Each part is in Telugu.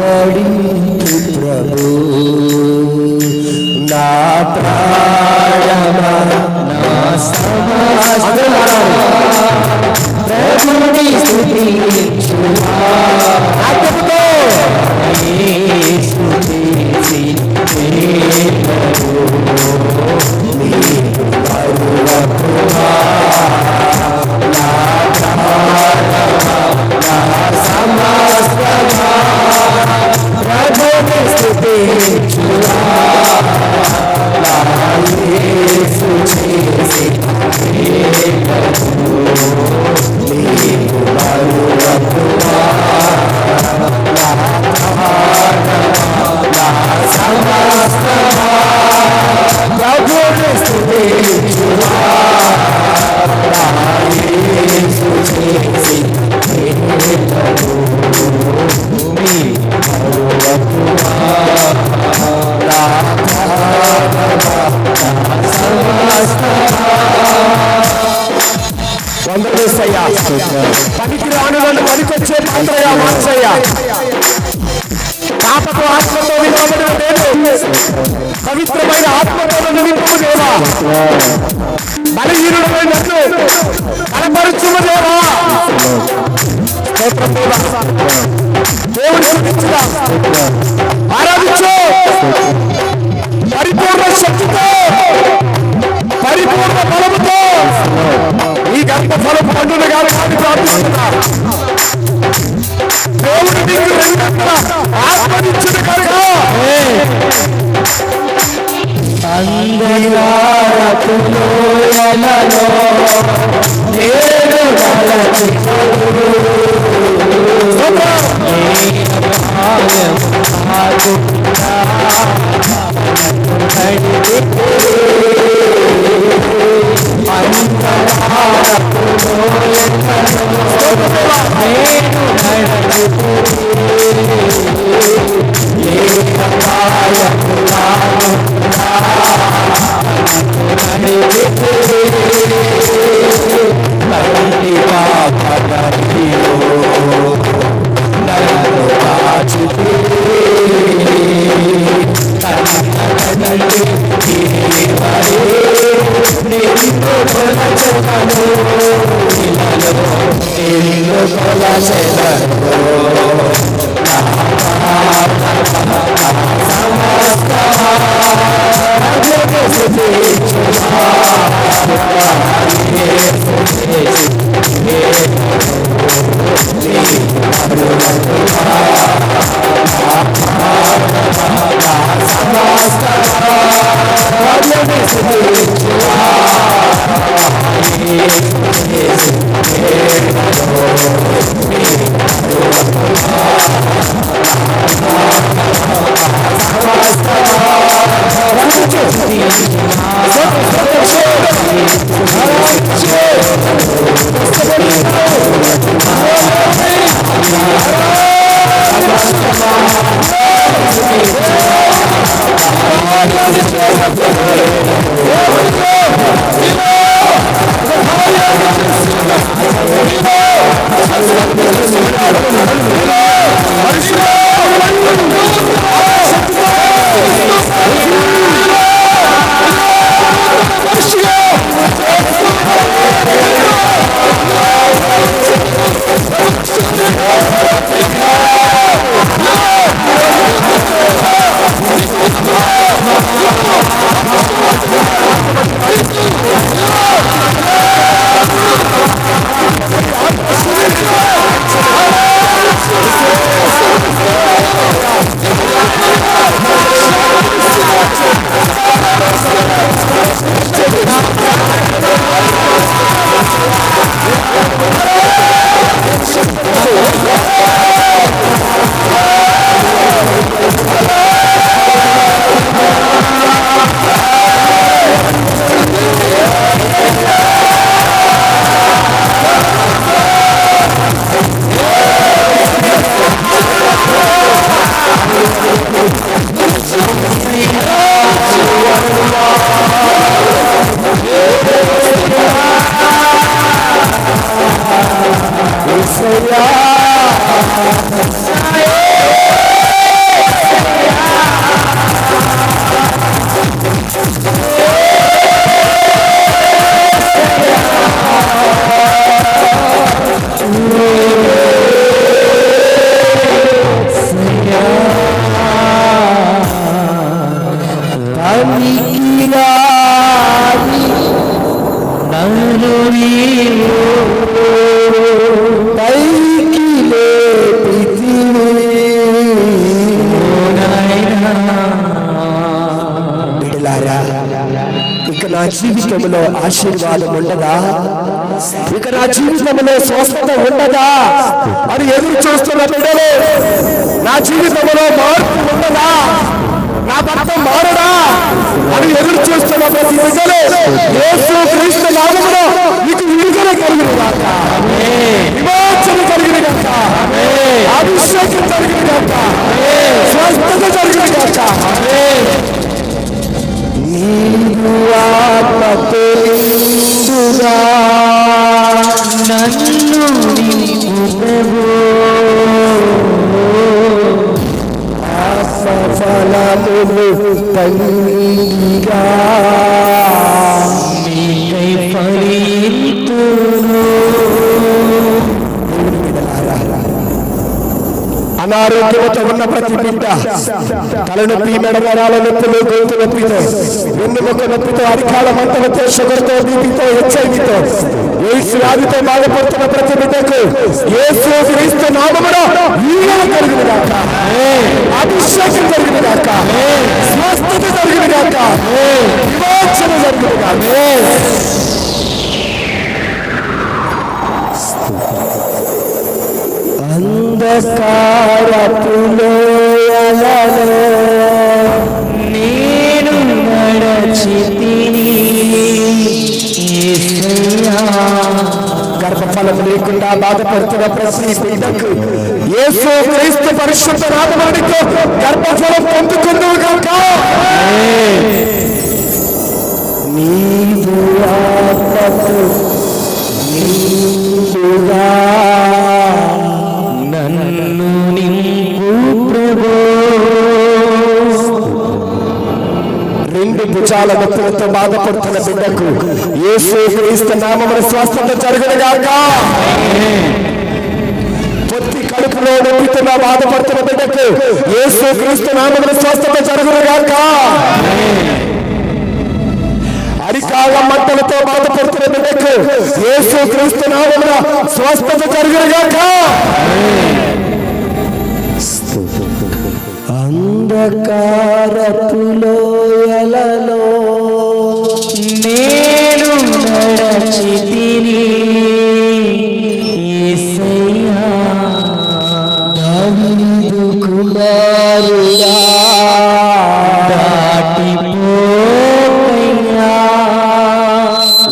పడింది ప్రభు నా ప్రాణమా నా సమస్త ప్రభుని స్తుతించుమా ఆత్మతో స్తుతించి పనికి రాని వాళ్ళు పనికొచ్చే పాత్రగా మార్చయ్యా. పాపపు ఆత్మతో నింపబడిన నేను పవిత్రమైన ఆత్మతో నింపు దేవా. బలహీనుడమైన నన్ను బలపరుచుము దేవా. దేవుని స్తుతించుదా, ఆరాధించు. పరిపూర్ణ శక్తితో పరిపూర్ణ బలముతో ఈ గంట ఫలం పండుగ కానీ ప్రార్థిస్తున్నా. దేవుడు నీకు రెండంతల ఆత్మనిచ్చిన కనుక జీవితంలో ఆశీర్వాదం ఉండదా, ఇక నా జీవితంలో స్వస్థత ఉండదా అని ఎదురు చూస్తున్న బిడ్డలు, నా జీవితంలో మార్పు ఉండదా, నా భర్త మారడా అని ఎదురు చూస్తున్న ప్రతి బిడ్డలు యేసు క్రీస్తు నామములో నీకు విడుదల కలిగిన గాక, విమోచన కలిగిన గాక, అభిషేకం కలిగిన గాక, స్వస్థత కలిగిన గాక. నీవు ఆత్మతో నిండుగా నన్ను నింపుము, ఆత్మఫలములు పండిగా నీకై ఫలింతును. అనారోగ్యంతో ఉన్న ప్రతి బిడ్డ తలనొప్పి, మెడనరాల నొప్పులు, గొంతు నొప్పితో, వెన్నుముక నొప్పితో, అరికాల మంటలతో, షుగర్తో, బీపీతో, హెచ్ఐవితో, ఎయిడ్స్ వ్యాధితో బాధపడుతున్న ప్రతి బిడ్డకు యేసు క్రీస్తు నామములో విడుదల కలిగిన గాక, అభిషేకం కలిగిన గాక, స్వస్థత కలిగిన గాక, విమోచన కలిగిన గాక. అంధకారపులో నేను నడచితిని, గర్భఫలం లేకుండా బాధపడుతున్న ప్రతి బిడ్డకు యేసు క్రీస్తు పరిశుద్ధ నామముతో గర్భఫలం పొందుకుందువు గాక. నీవు ఆత్మతో నిండుగా నన్ను నింపు ప్రభు. రెండు భుజాల నొప్పులతో బాధపడుతున్న బిడ్డకు యేసు క్రీస్తు నామమున స్వస్థత జరుగును గాక. పొత్తి కడుపులో నొప్పితో బాధపడుతున్న బిడ్డకు యేసు క్రీస్తు నామమున స్వస్థత జరుగును గాక. అరికాళ్ళ మంటలతో బాధపడుతున్న బిడ్డకు యేసు క్రీస్తు నామమున స్వస్థత జరుగును గాక. అంధకారపు లోయలలో నేను నడచితిని, యేసయ్యా దావీదు కుమారుడా దాటిపోకయ్యా,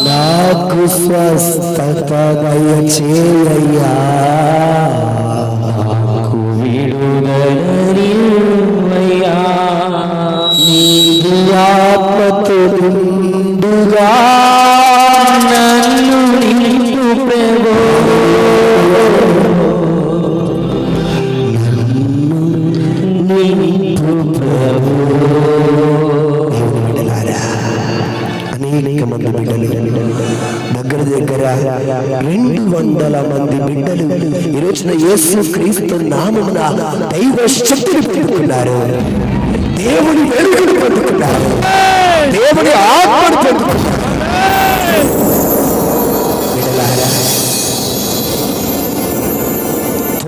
నాకు స్వస్థత దయచేయ్యా, నాకు విడుదలనివ్వయ్యా. నీవు ఆత్మతో నిండుగా నన్ను నింపు ప్రభు, నన్ను నింపు ప్రభు. అనేక మంది బిడ్డలు దగ్గర 200 మంది బిడ్డలు ఈ రోజున యేసు క్రీస్తు నామమున దైవ శక్తిని పొందుకున్నారు, దేవుని వెలుగును పొందుకున్నారు, దేవుని ఆత్మను పొందుకున్నారు.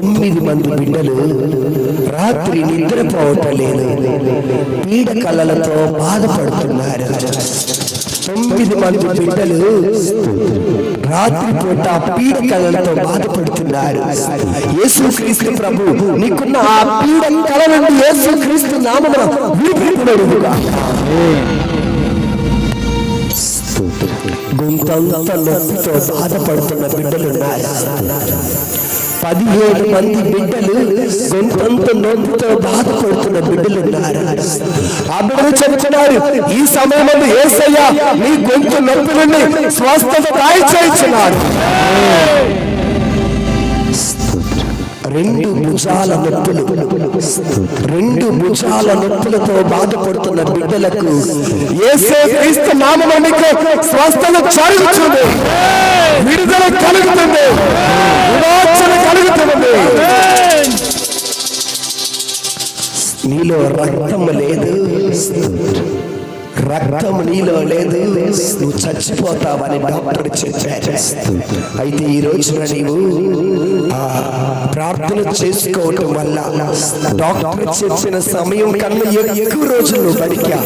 9 మంది బిడ్డలు రాత్రి నిద్రపోవటం లేదు, పీడ కళ్ళలతో బాధపడుతున్నారు. 9 మంది బిడ్డలు రాత్రిపూట పీడ కళలతో బాధపడుతున్నారు. యేసు క్రీస్తు ప్రభు నీకున్న ఆ పీడ కళ నుండి యేసు క్రీస్తు నామమున విడిపించబడుగా. గొంతంత నొప్పితో బాధపడుతున్న బిడ్డలున్నారు. 17 మంది బిడ్డలు గొంతంత నొప్పితో బాధపడుతున్న బిడ్డలున్నారు. ఆ బిడ్డలు చెబుతున్నారు, ఈ సమయంలో యేసయ్య నీ గొంతు నొప్పి నుండి స్వస్థత దయచేయుచున్నాడు. 2 భుజాల నొప్పులు, 2 భుజాల నొప్పులతో బాధపడుతున్న బిడ్డలకు యేసు క్రీస్తు నామమున స్వస్థత జరుగుతుంది, విడుదల కలుగుతుంది, విమోచన కలుగుతుంది. నీలో రక్తము లేదు, రక్తం నీలో లేదు, నువ్వు చచ్చిపోతావని డాక్టర్ చెప్పారు. అయితే ఈ రోజున నీవు ప్రార్థన చేసుకోవటం వల్ల డాక్టర్ చెప్పిన సమయం కన్నా ఎక్కువ రోజులు బతికా.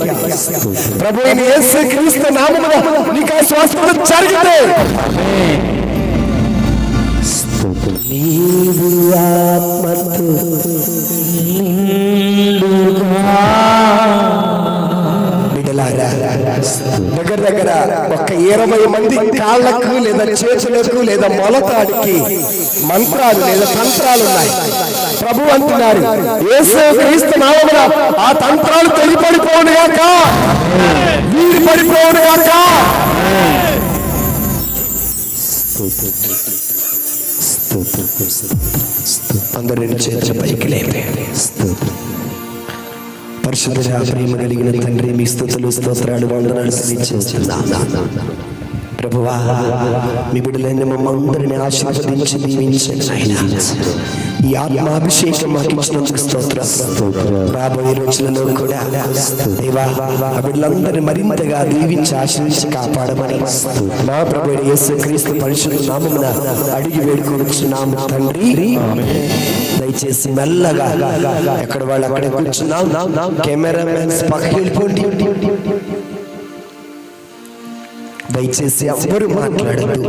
ప్రభువైన యేసుక్రీస్తు నామమున నీకు ఆ స్వస్థత జరిగితే నీవు ఆత్మతో దగ్గర దగ్గర ఒక 20 మంది కాళ్ళకు లేదా చేతులకు లేదా మొలతాడికి మంత్రాలు లేదా తంత్రాలు ఉన్నాయి. ప్రభు అంటున్నారు, యేసుక్రీస్తు నామమున ఆ తంత్రాలు తొలిపడిపోవును గాక, వీడి పడిపోవును గాక. అందరూ చేతుల పైకి లేపే. పరిశుద్ధ ప్రేమ కలిగిన తండ్రి, మీ స్తుతులు స్తోత్రాలు వందనాలు చెల్లించుచున్నాము. ప్రభువా, మీ బిడ్డలైన మమ్మందరిని ఆశీర్వదించి దీవించండి నాయనా. ఈ ఆత్మాభిషేకం మాకు ఇచ్చినందుకు స్తోత్రం. రాబోయే రోజులలో కూడా దేవా ఆ బిడ్డలందరినీ మరింతగా దీవించి ఆశీర్వించి కాపాడమని మా ప్రభువైన యేసుక్రీస్తు పరిశుద్ధ నామమున అడిగి వేడుకొనుచున్నాము తండ్రి. దయచేసి మెల్లగా ఎక్కడ వాళ్ళు అక్కడే కూర్చున్నాం. కెమెరామెన్స్ పక్కకి వెళ్ళిపోండి. దయచేసి ఎవరు మాట్లాడద్దు.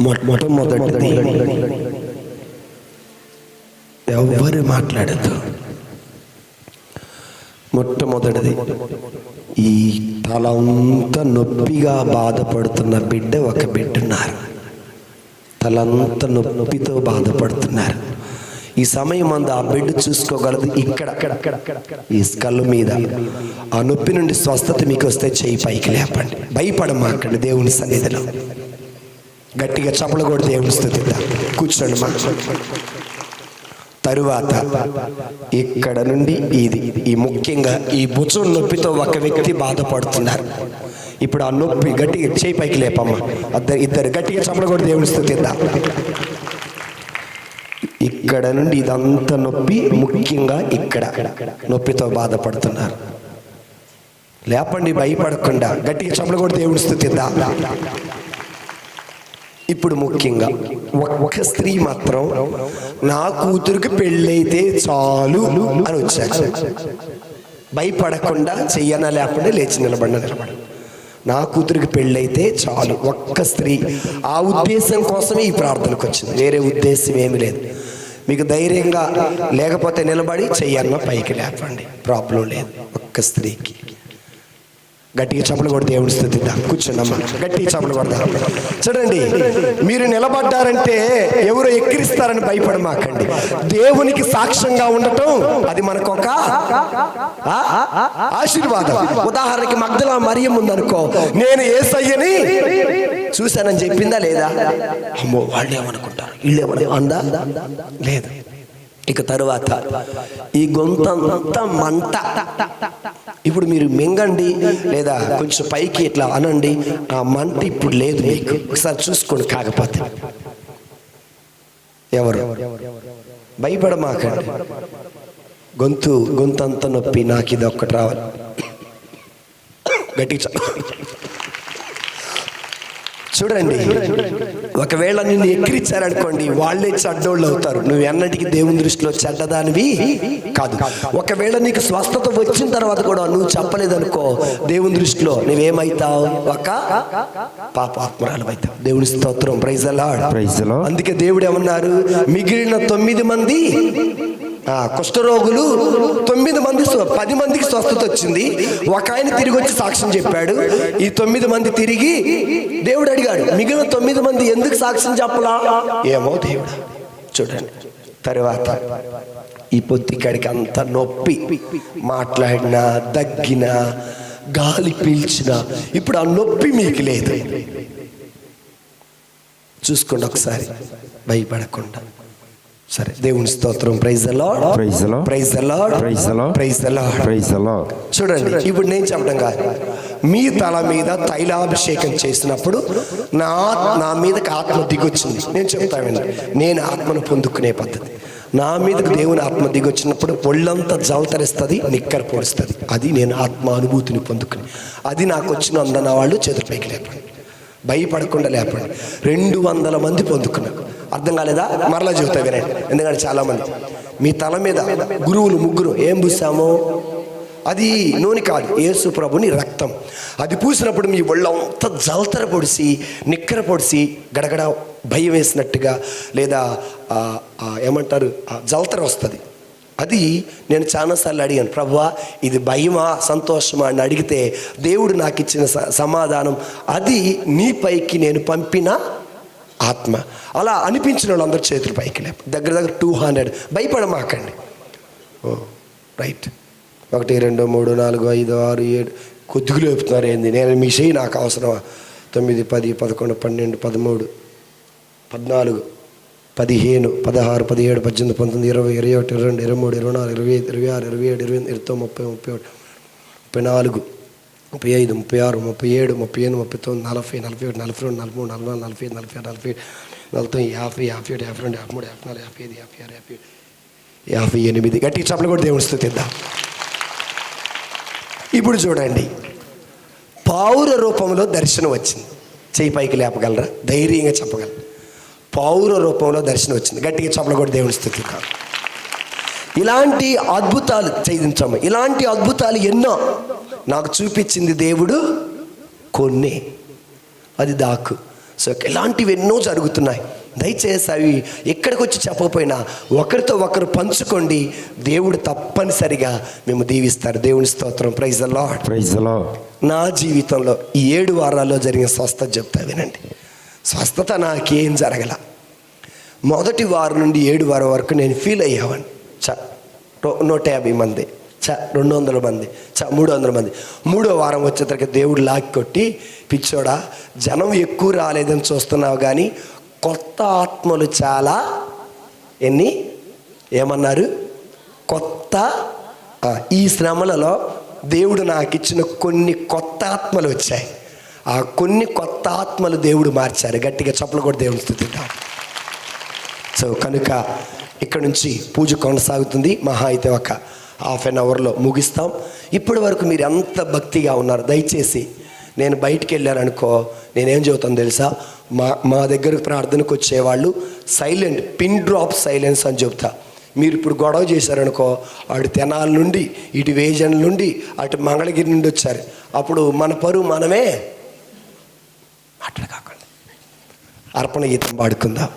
మొట్టమొదటిది ఎవరు మాట్లాడద్దు. మొట్టమొదటిది, ఈ తల అంతా నొప్పిగా బాధపడుతున్న బిడ్డ ఒక బిడ్డ ఉన్నారు. తలంతా నొప్పితో బాధపడుతున్నారు. ఈ సమయం అందు ఆ బిడ్డ చూసుకోగలదు. ఇక్కడ ఈ స్కల్ మీద ఆ నొప్పి నుండి స్వస్థత మీకు వస్తే చేయి పైకి లేపండి. భయపడమాకండి. దేవుని సన్నిధిలో గట్టిగా చప్పలు కూడా దేవుని స్తుతిద్దాం. కూర్చోండి మా. తరువాత ఇక్కడ నుండి ఈ ముఖ్యంగా ఈ భుజం నొప్పితో ఒక వ్యక్తి బాధపడుతున్నారు. ఇప్పుడు ఆ నొప్పి గట్టిగా చేయి పైకి లేపమ్మా. ఇద్దరు గట్టిగా చప్పలు కూడా దేవుని స్తుతిద్దాం. ఇక్కడ నుండి ఇదంతా నొప్పి, ముఖ్యంగా ఇక్కడ నొప్పితో బాధపడుతున్నారు. లేపండి భయపడకుండా. గట్టిగా చప్పలు కూడా దేవుని స్తుతిద్దాం. ఇప్పుడు ముఖ్యంగా ఒక్క స్త్రీ మాత్రం నా కూతురికి పెళ్ళైతే చాలు అని వచ్చారు. భయపడకుండా చెయ్యనా లేకుండా లేచి నిలబడిన. నా కూతురికి పెళ్ళైతే చాలు. ఒక్క స్త్రీ ఆ ఉద్దేశం కోసమే ఈ ప్రార్థనకు వచ్చింది. వేరే ఉద్దేశం ఏమి లేదు. మీకు ధైర్యంగా లేకపోతే నిలబడి చెయ్యన్న పైకి లేపండి, ప్రాబ్లం లేదు. ఒక్క స్త్రీకి గట్టిగా చప్పలు కూడా దేవుని స్తుతిద్దాం. కూర్చోండమ్మా. గట్టిగా చప్పలు కొడదాం. చూడండి, మీరు నిలబడ్డారంటే ఎవరో ఎక్కిరిస్తారని భయపడమాకండి. దేవునికి సాక్ష్యంగా ఉండటం అది మనకొక ఆశీర్వాదం. ఉదాహరణకి మగ్దలా మరియమ్మ ఉందనుకో, నేను యేసయ్యని చూశానని చెప్పిందా లేదా? అమ్మో వాళ్ళు ఏమనుకుంటారు, వీళ్ళేమని అందా? లేదు. ఇక తరువాత ఈ గొంతంతా మంట. ఇప్పుడు మీరు మింగండి లేదా కొంచెం పైకి ఇట్లా అనండి, ఆ మంట ఇప్పుడు లేదు మీకు. ఒకసారి చూసుకోండి. కాకపోతే ఎవరు భయపడమాకండి. గొంతంతా నొప్పి, నాకు ఇది ఒక్కటి రావాలి. గట్టిగా చూడండి. ఒకవేళ నిన్ను ఎక్కిరిచ్చారనుకోండి, వాళ్ళే చెడ్డోళ్ళు అవుతారు. నువ్వు ఎన్నటికీ దేవుని దృష్టిలో చెడ్డదానివి కాదు. ఒకవేళ నీకు స్వస్థత వచ్చిన తర్వాత కూడా నువ్వు చెప్పలేదనుకో, దేవుని దృష్టిలో నువ్వేమవుతావు? ఒక పాపాత్మురాలు అవుతావు. దేవుని స్తోత్రం. Praise the Lord. అందుకే దేవుడు ఏమన్నారు, మిగిలిన 9 మంది కుష్ఠరోగులు 9 మంది 10 మందికి స్వస్థత వచ్చింది. ఒక ఆయన తిరిగి వచ్చి సాక్ష్యం చెప్పాడు. ఈ 9 మంది తిరిగి దేవుడు అడిగాడు, మిగిలిన 9 మంది ఎందుకు సాక్ష్యం చెప్పలా? ఏమో దేవుడు. చూడండి. తర్వాత ఈ పొత్తికాడికి అంత నొప్పి, మాట్లాడినా దగ్గినా గాలి పీల్చినా ఇప్పుడు ఆ నొప్పి మీకు లేదు. చూసుకోండి ఒకసారి భయపడకుండా. సరే, దేవుని స్తోత్రం. Praise the lord. Praise the lord. Praise the lord. Praise the lord. Praise the lord. Praise the lord. చూడండి, ఇప్పుడు నేను చెప్పడం కాదు, మీ తల మీద తైలాభిషేకం చేసినప్పుడు నా మీదకి ఆత్మ దిగొచ్చింది. నేను చెప్తాను, నేను ఆత్మను పొందుకునే పద్ధతి. నా మీదకు దేవుని ఆత్మ దిగొచ్చినప్పుడు ఒళ్ళంతా జలతరిస్తుంది, నిక్కర పొడుస్తుంది. అది నేను ఆత్మ అనుభూతిని పొందుకుని, అది నాకు వచ్చినందన్న వాళ్ళు చేతుల పైకి లేపండి, భయపడకుండా లేపండి. 200 మంది పొందుకున్నారు. అర్థం కాలేదా? మరలా చెబుతా వినండి. ఎందుకంటే చాలామంది మీ తల మీద గురువులు 3 ఏం పూసామో అది నూనె కాదు, యేసు ప్రభుని రక్తం. అది పూసినప్పుడు మీ ఒళ్ళంతా జలతర పొడిసి, నిక్కర పొడిసి, గడగడ భయం వేసినట్టుగా, లేదా ఏమంటారు జలతర వస్తుంది. అది నేను చాలాసార్లు అడిగాను, ప్రభువా ఇది భయమా సంతోషమా అని అడిగితే దేవుడు నాకు ఇచ్చిన సమాధానం, అది నీపైకి నేను పంపిన ఆత్మ. అలా అనిపించిన వాళ్ళందరూ చేతులు పైకి లేపు. దగ్గర 200. భయపడమాకండి. ఓ రైట్. 1 2 3 4 5 6 7 కొద్దిగా లేపుతున్నారు ఏంది? నేను మీ చేయి నాకు అవసరమా? 9 10 11 12 13 14 15 16 17 18 19 20 21 22 23 24 25 26 27 28 29 30 31 34 35 36 37 38 39 40 41 42 43 44 45 46 47 48 50 51 52 53 54 55 56 58. గట్టి చప్పలు కూడా దేవుని స్తుతిద్దాం. ఇప్పుడు చూడండి, పావుర రూపంలో దర్శనం వచ్చింది. చేయి పైకి లేపగలరా? ధైర్యంగా చెప్పగలరా? పావుర రూపంలో దర్శనం వచ్చింది. గట్టిగా చప్పలు కూడా దేవుని స్తుతిద్దాం. ఇలాంటి అద్భుతాలు చేయించాము. ఇలాంటి అద్భుతాలు ఎన్నో నాకు చూపించింది దేవుడు, కొన్ని అది దాకు. సో ఇలాంటివి ఎన్నో జరుగుతున్నాయి. దయచేసి అవి ఎక్కడికి వచ్చి చెప్పకపోయినా ఒకరితో ఒకరు పంచుకోండి. దేవుడు తప్పనిసరిగా మేము దీవిస్తారు. దేవుని స్తోత్రం. Praise the lord. Praise the lord. నా జీవితంలో ఈ 7 వారాల్లో జరిగిన స్వస్థత చెప్తా వినండి. స్వస్థత నాకేం జరగల. మొదటి వారం నుండి 7 వారం వరకు నేను ఫీల్ అయ్యావని. 150 మంది, 200 మంది, 300 మంది. 3వ వారం వచ్చేసరికి దేవుడు లాక్కి కొట్టి, పిచ్చోడా జనం ఎక్కువ రాలేదని చూస్తున్నావు కానీ కొత్త ఆత్మలు చాలా. ఏమన్నారు? కొత్త. ఈ శ్రమలలో దేవుడు నాకు ఇచ్చిన కొన్ని కొత్త ఆత్మలు వచ్చాయి. ఆ కొన్ని కొత్త ఆత్మలు దేవుడు మార్చారు. గట్టిగా చప్పలు కూడా దేవుని స్తుతిద్దాం. సో కనుక ఇక్కడ నుంచి పూజ కొనసాగుతుంది. మహా అయితే ఒక ½ అన్ అవర్లో ముగిస్తాం. ఇప్పటి వరకు మీరు ఎంత భక్తిగా ఉన్నారు. దయచేసి నేను బయటికి వెళ్ళాననుకో, నేనేం చెబుతాను తెలుసా? మా దగ్గరకు ప్రార్థనకు వచ్చేవాళ్ళు సైలెంట్, పిన్ డ్రాప్ సైలెన్స్ అని చెబుతా. మీరు ఇప్పుడు గొడవ చేశారనుకో, అటు తెనాల నుండి, ఇటు వేజన్ నుండి, అటు మంగళగిరి నుండి వచ్చారు. అప్పుడు మన పరువు మనమే. అట్లా కాకుండా అర్పణ గీతం పాడుకుందాం.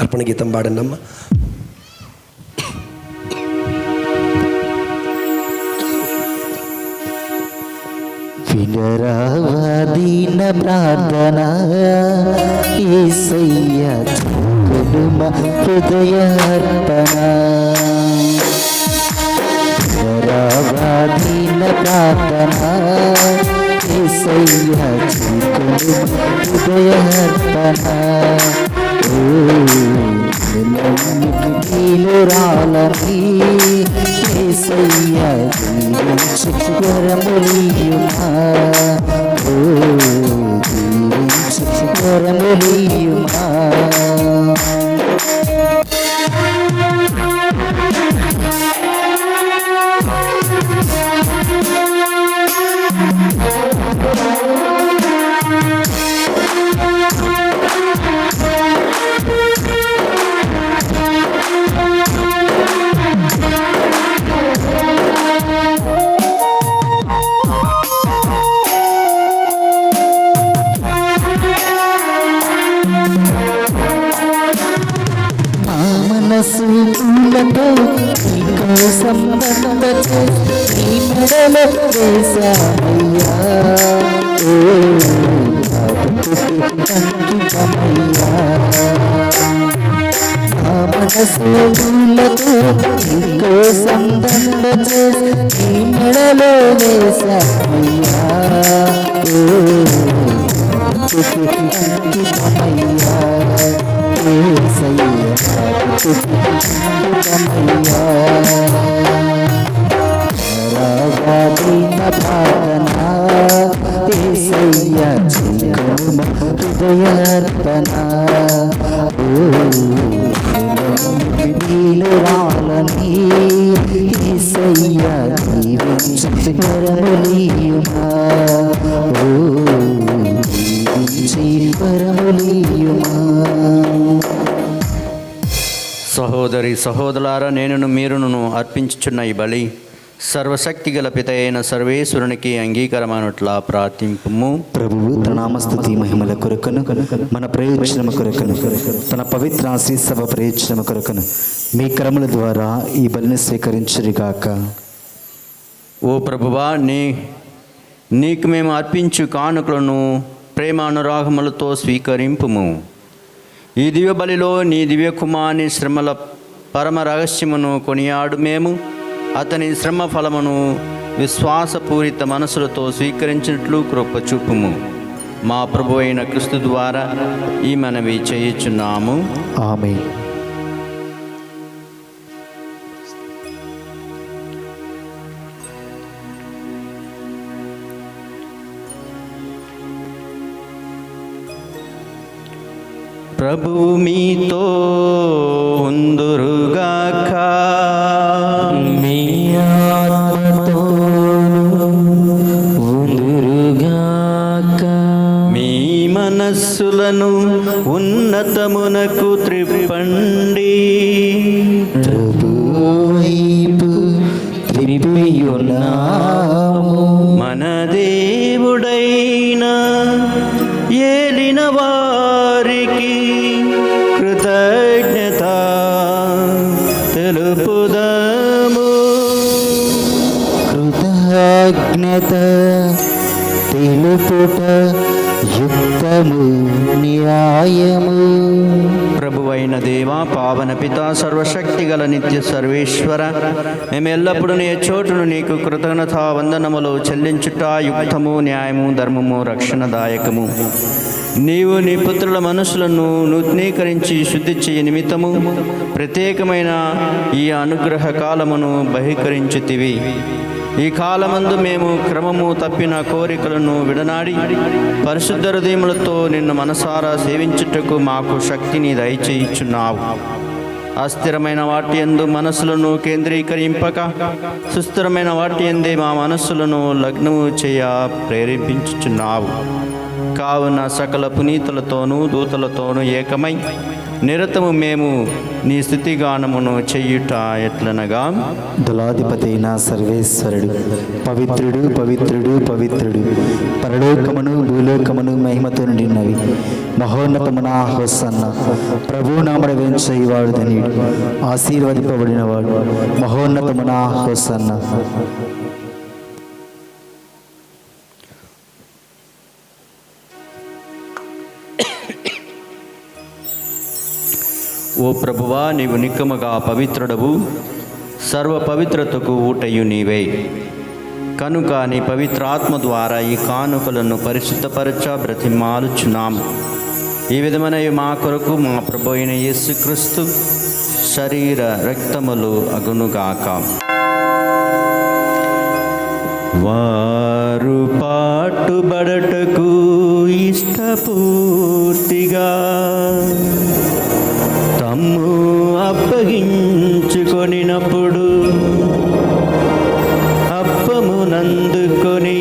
అర్పణ గీతం పాడండమ్మా. వినరావా దీన ప్రార్థన, యేసయ్య కుడుమ హృదయార్పణ. వినరావా దీన ప్రార్థన, యేసయ్య కుడుమ హృదయార్పణ. రాలని యేసయ్య దీవించు వరములియుమా. దీవించు వరములియుమా. మనసులతో నీకోసం బంధచే నీ మెడలో వేశామయ్యా. అంకితమయ్యా. మనసులతో నీకోసం బంధచే నీ మెడలో వేశామయ్యా. అంకితమయ్యా. రావాదీన ప్రార్థన, యేసయ్య కుడుమ హృదయార్పణ. వరములియుమా ఓ దీవించి వరములియుమా. సహోదరి సహోదరులారా, నేనును మీరును అర్పించుచున్న ఈ బలి సర్వశక్తి గల పిత అయిన సర్వేశ్వరునికి అంగీకారమైనట్లా ప్రార్థింపుము. ప్రభువు తన నామస్తుతి మహిమల కొరకను మన ప్రయోజనము కొరకను తన పవిత్ర ఆశీస్సభ ప్రయోజనము కొరకను మీ కరముల ద్వారా ఈ బలిని స్వీకరించురిగాక. ఓ ప్రభువా, నీకు మేము అర్పించు కానుకలను ప్రేమానురాగములతో స్వీకరింపుము. ఈ దివ్య బలిలో నీ దివ్య కుమారుని శ్రమల పరమ రహస్యమును కొనియాడు మేము అతని శ్రమ ఫలమును విశ్వాసపూరిత మనసులతో స్వీకరించినట్లు కృప చూపుము. మా ప్రభు అయిన క్రీస్తు ద్వారా ఈ మనవి చేయుచున్నాము. ఆమేన్. ప్రభువు మీతో ఉందురుగాక. మీ ఆత్మతోను ఉందురుగాక. మీ మనస్సులను ఉన్నతమునకు త్రిప్పండి. ప్రభువు వైపు త్రిప్పియున్నాము. మన దేవుడైన ఏలిన వారికి కృతజ్ఞత తెలుపుదాము. కృతజ్ఞత తెలుపుట యుక్తము న్యాయము. ప్రభువైన దేవా, పావన పిత, సర్వశక్తి గల నిత్య సర్వేశ్వర, మేము ఎల్లప్పుడూ నీ చోటును నీకు కృతజ్ఞత వందనములు చెల్లించుట యుక్తము, న్యాయము, ధర్మము, రక్షణదాయకము. నీవు నీ పుత్రుల మనసులను నూతనీకరించి శుద్ధి చేయ నిమిత్తము ప్రత్యేకమైన ఈ అనుగ్రహ కాలమును బహిష్కరించుతివి. ఈ కాలమందు మేము క్రమము తప్పిన కోరికలను విడనాడి పరిశుద్ధ హృదయములతో నిన్ను మనసారా సేవించుటకు మాకు శక్తిని దయచేయుచున్నావు. అస్థిరమైన వాటి యందు మనస్సులను కేంద్రీకరింపక సుస్థిరమైన వాటి యందే మా మనస్సులను లగ్నము చేయ ప్రేరేపించుచున్నావు. కావున సకల పునీతులతోనూ దూతలతోనూ ఏకమై నిరతము మేము నీ స్థుతిగానమును చెయ్యుట ఎట్లనగా, దళాధిపతి అయిన సర్వేశ్వరుడు పవిత్రుడు పవిత్రుడు పవిత్రుడు, పరలోకమును భూలోకమును మహిమతో నిండినవి. మహోన్నతమున హోసన్న. ప్రభు నామడ వెంచేవాడు ధన్యుడు, ఆశీర్వదింపబడినవాడు. మహోన్నతమున హోసన్న. ఓ ప్రభువా, నీవు నిక్కముగా పవిత్రుడవు, సర్వ పవిత్రతకు ఊటయు నీవే. కనుక నీ పవిత్రాత్మ ద్వారా ఈ కానుకలను పరిశుద్ధపరచ బ్రతిమాలుచున్నాము. ఈ విధమైన మా కొరకు మా ప్రభు అయిన యేసుక్రీస్తు శరీర రక్తములు అగునుగాక. వారు పాటుబడటకు ఇష్టపూర్తిగా తమ్ము అప్పగించుకొనినప్పుడు అప్పమునందుకొని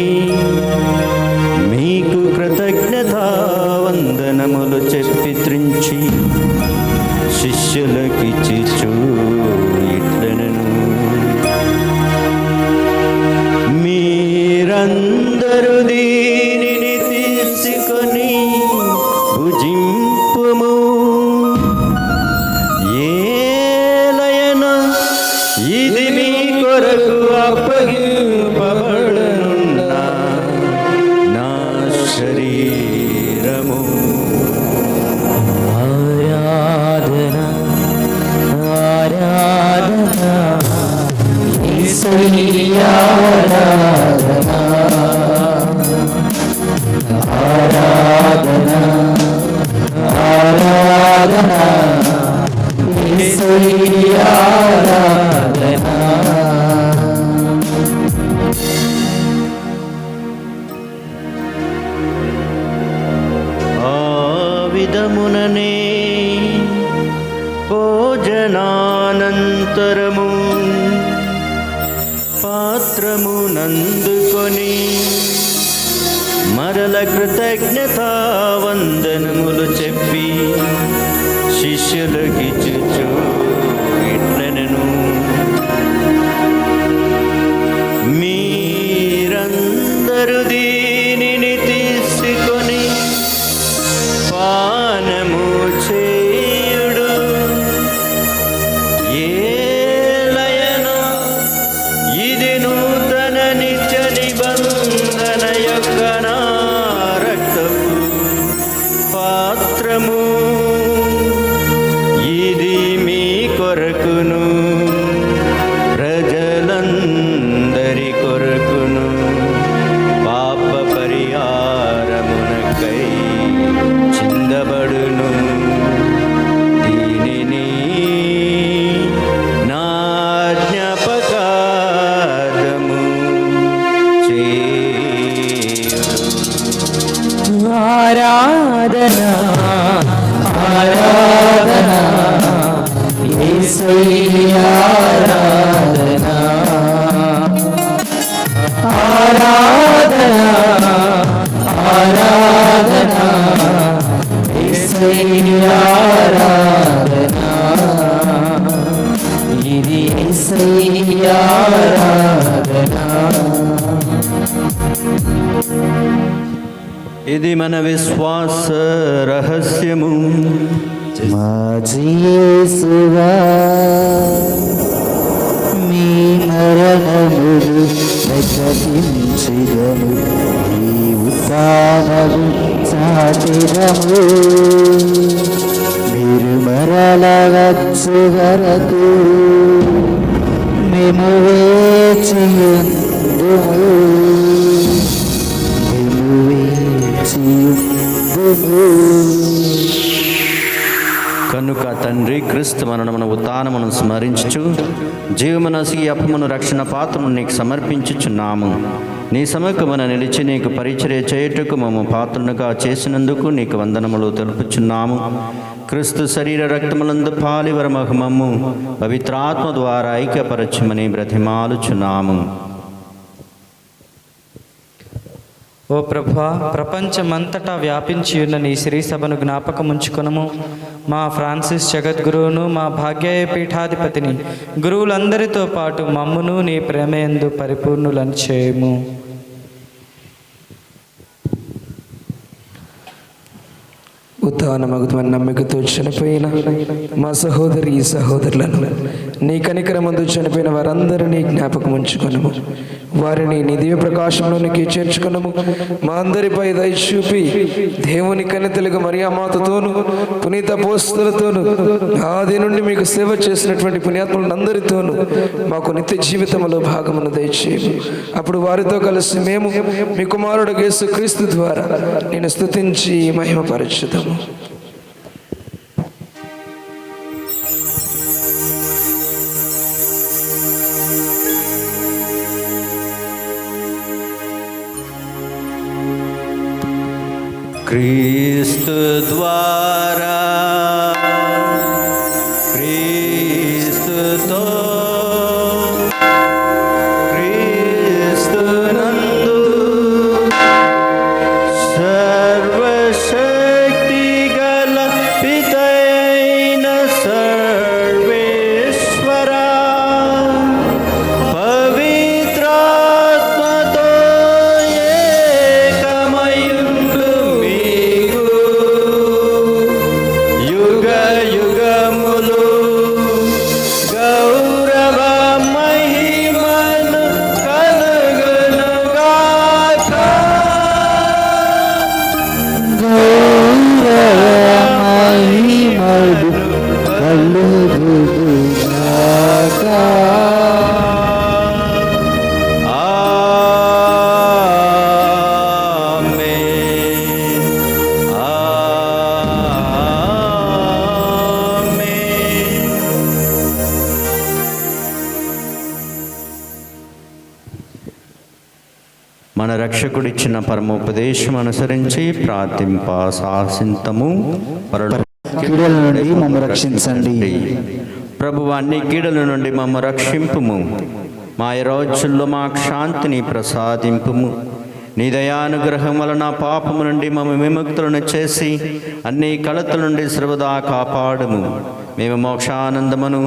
మీకు కృతజ్ఞతా వందనములు చెప్పి త్రించి శిష్యులకిచ్చిచు ఇట్లనను, మీరందరూ దీనిని తీసుకొని భుజింపుము. ఇది మీ కొరకు అప్పగింపబడునున్న నా శరీరము. ఆరాధన ఆరాధన యేసయ్య ఆరాధన ఆరాధన ఆరాధన యేసయ్య ఆరాధన. ఆ విధముననే భోజనానంతరము పాత్రమునందుకొని మరల కృతజ్ఞతా వందనములు చెప్పి శిష్యులకిచ్చుచు ఇట్లనెను, మీరందరూ దీనిని తీసుకొని పానము చేయుడు. ఏలయనో ఇది నూతన నిత్య నిబంధన యొక్క నా రక్తపు పాత్రము. ఇది మీ కొరకును ప్రజలందరి కొరకును పాప పరిహారమునకై చిందబడును. దీనిని నా జ్ఞాపకార్థము చేయుడు. ఆరాధన ఆరాధన యేసయ్యా ఆరాధన ఆరాధన ఆరాధన యేసయ్యా ఆరాధన ఇది యేసయ్యా ఆరాధన. ఇది మన విశ్వాస రహస్యము. మా యేసువా మీ మరణములు ప్రకటించెదము, ఈ ఉత్థానము చాటెదము. మీరు మరల వచ్చు వరకు మేము వేచియుందుము, మేము వేచియుందుము. కనుక తండ్రి, క్రీస్తు మరణమును ఉత్థానమును స్మరించుచు జీవమనసి అప్పమును రక్షణ పాత్రను నీకు సమర్పించుచున్నాము. నీ సముఖమున నిలిచి నీకు పరిచర్య చేయుటకు మమ్ము పాత్రనుగా చేసినందుకు నీకు వందనములు తెలుపుచున్నాము. క్రీస్తు శరీర రక్తములందు పాలివరమహమము పవిత్రాత్మ ద్వారా ఐక్యపరచుమని బ్రతిమాలుచున్నాము. ఓ ప్రభువా, ప్రపంచమంతటా వ్యాపించి ఉన్న నీ శ్రీ సభను జ్ఞాపకముంచుకొనుము. మా ఫ్రాన్సిస్ జగద్గురువును, మా భాగ్యాయ పీఠాధిపతిని, గురువులందరితో పాటు మమ్మును నీ ప్రేమయందు పరిపూర్ణులను చేయము. ఉత్థానమగుతమని నమ్మికతో చనిపోయిన మా సహోదరి సహోదరులను, నీ కనికరమందు చనిపోయిన వారందరినీ జ్ఞాపకం ఉంచుకొనుము. వారిని నీ దివ్య ప్రకాశంలోనికి చేర్చుకొనుము. మా అందరిపై దయ చూపి దేవుని కన్యతలుగా మరియామాతతోను పునీత అపోస్తలులతోను ఆది నుండి మీకు సేవ చేసినటువంటి పుణ్యాత్ములందరితోనూ మాకు నిత్య జీవితంలో భాగమును దయచేయము. అప్పుడు వారితో కలిసి మేము మీ కుమారుడు యేసుక్రీస్తు ద్వారా నేను స్తుతించి మహిమపరచుదాము. క్రీస్తు ద్వారా క్రీస్తుతో క్రీస్తునందు సర్వశక్తి గల పితైన సర్వేశ్వరా పవిత్రాత్మతో ఏకమయుండు మీకు యుగ యుగములు గౌరవ మహిమను కలుగునుగాక. మహిమలు కలుగుగాక. ఆమేన్. ఆమేన్. మన రక్షకుడిచ్చిన పరమోపదేశం అనుసరించి ప్రార్థింప సాహసింతము. కీడుల నుండి మమ్ము రక్షించండి. ప్రభువా, అన్ని కీడుల నుండి మమ్ము రక్షింపుము. మా ఈ రోజుల్లో మాకు శాంతిని ప్రసాదింపుము. నీ దయానుగ్రహం వలన పాపము నుండి మమ్మ విముక్తులను చేసి అన్ని కలతల నుండి సర్వదా కాపాడుము. మేము మోక్షానందమును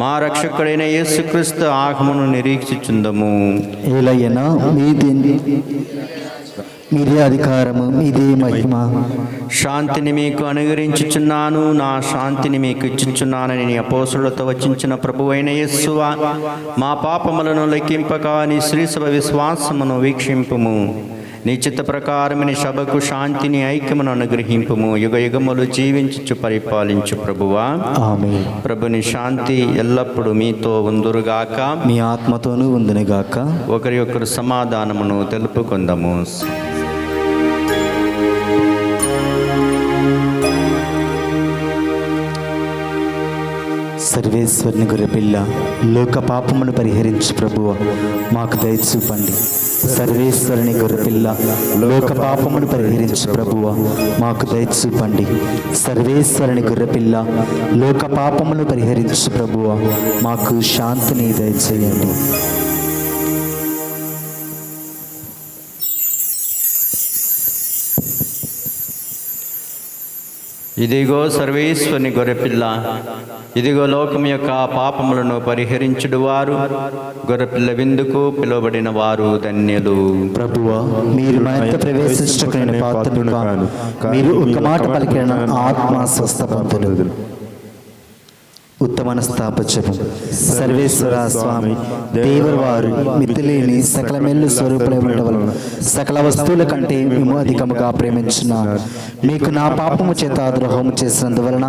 మా రక్షకుడైన యేసుక్రీస్తు ఆగమను నిరీక్షించుందము. ఏలయ్యనా మీదే అధికారము, మీదే మహిమ. శాంతిని మీకు అనుగ్రహించుచున్నాను, నా శాంతిని మీకు ఇచ్చుచున్నానని నీ అపోస్తులతో వచించిన ప్రభువైన యేసువా, మా పాపములను లెక్కింపక నీ శ్రీసభ విశ్వాసమును వీక్షింపుము. నీ చిత్త ప్రకారము నీ సభకు శాంతిని ఐక్యమును అనుగ్రహింపుము. యుగ యుగములు జీవించుచు పరిపాలించు ప్రభువా. ఆమేన్. ప్రభుని శాంతి ఎల్లప్పుడూ మీతో ఉందురుగాక, మీ ఆత్మతోనూ ఉందునుగాక. ఒకరి ఒకరు సమాధానమును తెలుపుకుందాము. సర్వేశ్వరుని గొర్రెపిల్ల, లోక పాపమును పరిహరించు ప్రభువ, మాకు దయ చూపండి. సర్వేశ్వరుని గొర్రెపిల్ల, లోక పాపమును పరిహరించు ప్రభువ, మాకు దయ చూపండి. సర్వేశ్వరుని గొర్రెపిల్ల, లోక పాపమును పరిహరించు ప్రభువ, మాకు శాంతిని దయచేయండి. ఇదిగో సర్వేశ్వరుని గొర్రెపిల్ల, ఇదిగో లోకం యొక్క పాపములను పరిహరించుడు వారు. గొర్రెపిల్ల విందుకు పిలువబడిన వారు ధన్యులు. ప్రభువా, మీరు మా యొక్క ప్రవేశించకైన పాత్రుడు కాను. మీరు ఒక మాట పలికిన ఆత్మ స్వస్థపడుతులు. ఉత్తమ స్థాపత్యము. సర్వేశ్వర స్వామి దేవరు వారు మితిలేని సకల మేలు స్వరూపులై ఉండవలను. సకల వస్తువుల కంటే మేము అధికముగా ప్రేమించున్నాను. మీకు నా పాపము చేత ద్రోహము చేసినందువలన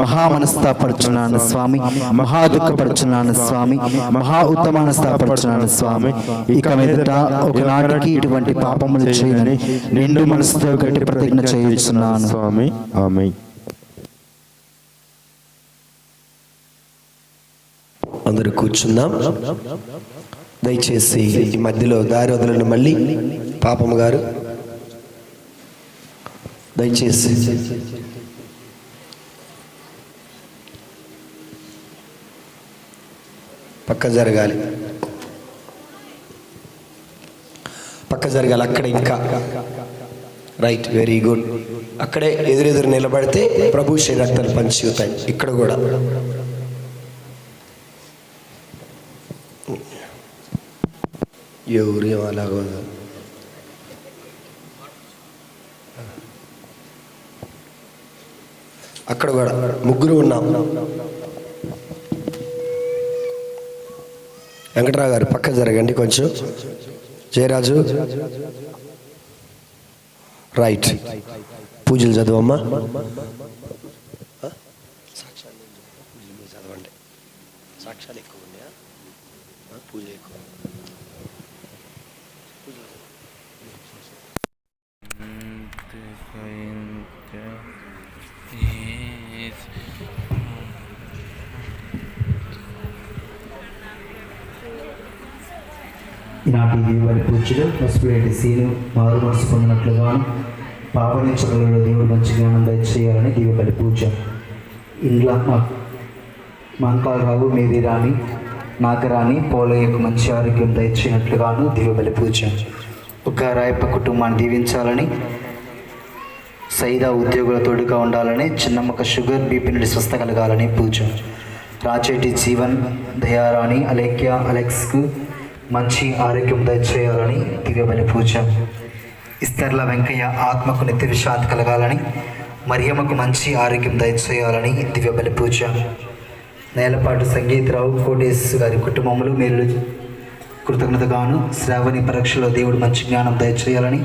మహా మనస్తాపడుచున్నాను స్వామి, మహా దుఃఖపడుచున్నాను స్వామి, మహా ఉత్తమ మనస్తాపడుచున్నాను స్వామి. ఇక మీదట ఒకనాటికి ఇటువంటి పాపములు చేయని నిండు మనసుతో గట్టి ప్రతిజ్ఞ చేయుచున్నాను స్వామి. ఆమేన్. అందరూ కూర్చుందాం. దయచేసి ఈ మధ్యలో దారి వదలండి. మళ్ళీ పాపమ్మ గారు దయచేసి పక్క జరగాలి, పక్క జరగాలి. అక్కడ ఇంకా రైట్, వెరీ గుడ్. అక్కడే ఎదురెదురు నిలబడితే ప్రభు శరీరాలు పంచివుతాయి. ఇక్కడ కూడా ఎవరు అలాగో అక్కడ కూడా ముగ్గురు ఉన్నాం. వెంకటరావు గారు పక్క జరగండి కొంచెం. జయరాజు రైట్. పూజలు చదవమ్మా. చదవండి. సాక్ష్యాలు ఎక్కువ ఉన్నాయా? పూజ ఎక్కువ. ఈనాటి దేవుని పూజలు పసుపులేటి సీను మారు మనసు పొందినట్లుగాను పాపనించగలలో దేవుడు మంచి జ్ఞానం దయచేయాలని దీవబలి పూజ. ఇంట్లో మంకాలరావు మేరీ రాణి నాగరాణి పోలయ్యకు మంచి ఆరోగ్యం దయచేయనట్లుగాను దీవబలి పూజ. ఒక రాయప్ప కుటుంబాన్ని దీవించాలని, సైదా ఉద్యోగుల తోడుగా ఉండాలని, చిన్నమ్మక షుగర్ బీపీ నుండి స్వస్థ కలగాలని పూజ. రాచేటి జీవన్ దయారాణి అలేఖ్య అలెక్స్కు మంచి ఆరోగ్యం దయచేయాలని దివ్యబలి పూజ. ఇస్తర్ల వెంకయ్య ఆత్మకు నిత్య విశ్రాంతి కలగాలని, మరియమ్మకు మంచి ఆరోగ్యం దయచేయాలని దివ్యబలి పూజ. నేలపాటు సంగీతరావు కోటేశ్ గారి కుటుంబములు మేలు కృతజ్ఞతగాను శ్రావణి పరీక్షలో దేవుడు మంచి జ్ఞానం దయచేయాలని,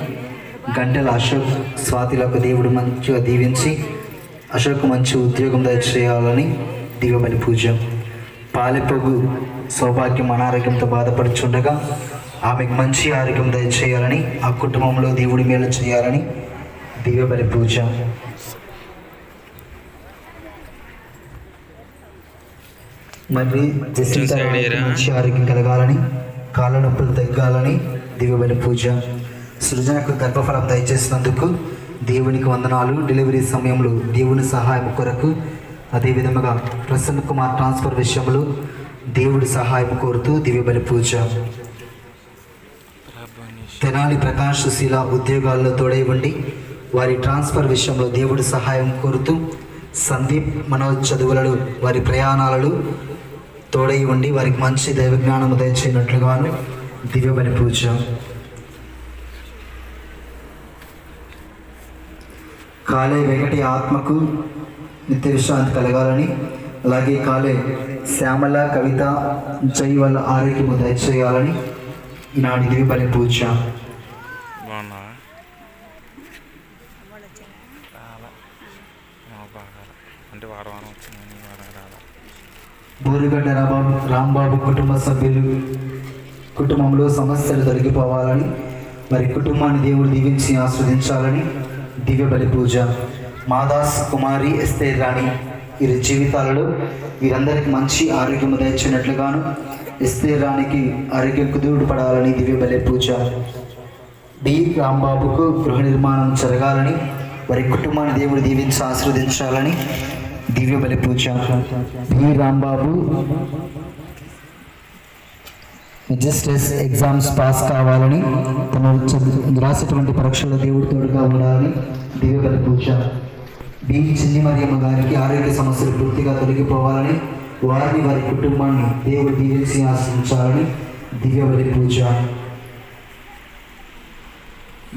గంటెల అశోక్ స్వాతిలకు దేవుడు మంచిగా దీవించి అశోక్ మంచి ఉద్యోగం దయచేయాలని దివ్యబలి పూజ. పాలెపొగు సౌభాగ్యం అనారోగ్యంతో బాధపడుచుండగా ఆమెకు మంచి ఆరోగ్యం దయచేయాలని, ఆ కుటుంబంలో దేవుడి మేలు చేయాలని దివ్యబలి పూజ. మరి మంచి ఆరోగ్యం కలగాలని, కాళ్ళ నొప్పులు తగ్గాలని దివ్యబలి పూజ. సృజనకు గర్భఫలం దయచేసినందుకు దేవునికి వందనాలు. డెలివరీ సమయంలో దేవుని సహాయం కొరకు, అదేవిధముగా ప్రసన్న కుమార్ ట్రాన్స్ఫర్ విషయంలో దేవుడి సహాయం కోరుతూ దివ్య బలి పూజ. తెనాలి ప్రకాష్ సుశీల ఉద్యోగాల్లో తోడై ఉండి వారి ట్రాన్స్ఫర్ విషయంలో దేవుడి సహాయం కోరుతూ సందీప్ మనోజ్ చదువులలో వారి ప్రయాణాలలో తోడై ఉండి వారికి మంచి దైవ జ్ఞానము దయచేయనట్లుగాను దివ్య బలి పూజ. కాలే వెంకటి ఆత్మకు నిత్య విశ్రాంతి కలగాలని, అలాగే కాలే శ్యామల కవిత జై వాళ్ళ ఆరోగ్యము దయచేయాలని ఈనాడు దివ్య బలి పూజ. బోరుగడ్డ రాంబాబు కుటుంబ సభ్యులు కుటుంబంలో సమస్యలు తొలగిపోవాలని, వారి కుటుంబాన్ని దేవుడు దీవించి ఆస్వాదించాలని దివ్య బలి పూజ. మాదాస్ కుమారి ఎస్తేర్ రాణి వీరి జీవితాలలో వీరందరికీ మంచి ఆరోగ్యము దయచినట్లుగాను ఎస్తేర్ రాణికి ఆరోగ్యం కుదురుడు పడాలని దివ్య బలి పూజ. డి రాంబాబుకు గృహ నిర్మాణం జరగాలని, వారి కుటుంబాన్ని దేవుడు దీవించి ఆస్వాదించాలని దివ్య బలి పూజ. D Rambabu magistrates exams pass కావాలని, తను రాసేటువంటి పరీక్షల్లో దేవుడు తోడుగా ఉండాలని దివ్య బలి పూజ. బి చిన్ని మరియమ్మ గారికి ఆరోగ్య సమస్యలు పూర్తిగా తొలగిపోవాలని, వారిని వారి కుటుంబాన్ని దేవుడు దీవించి ఆశించాలని దివ్య బలి పూజ.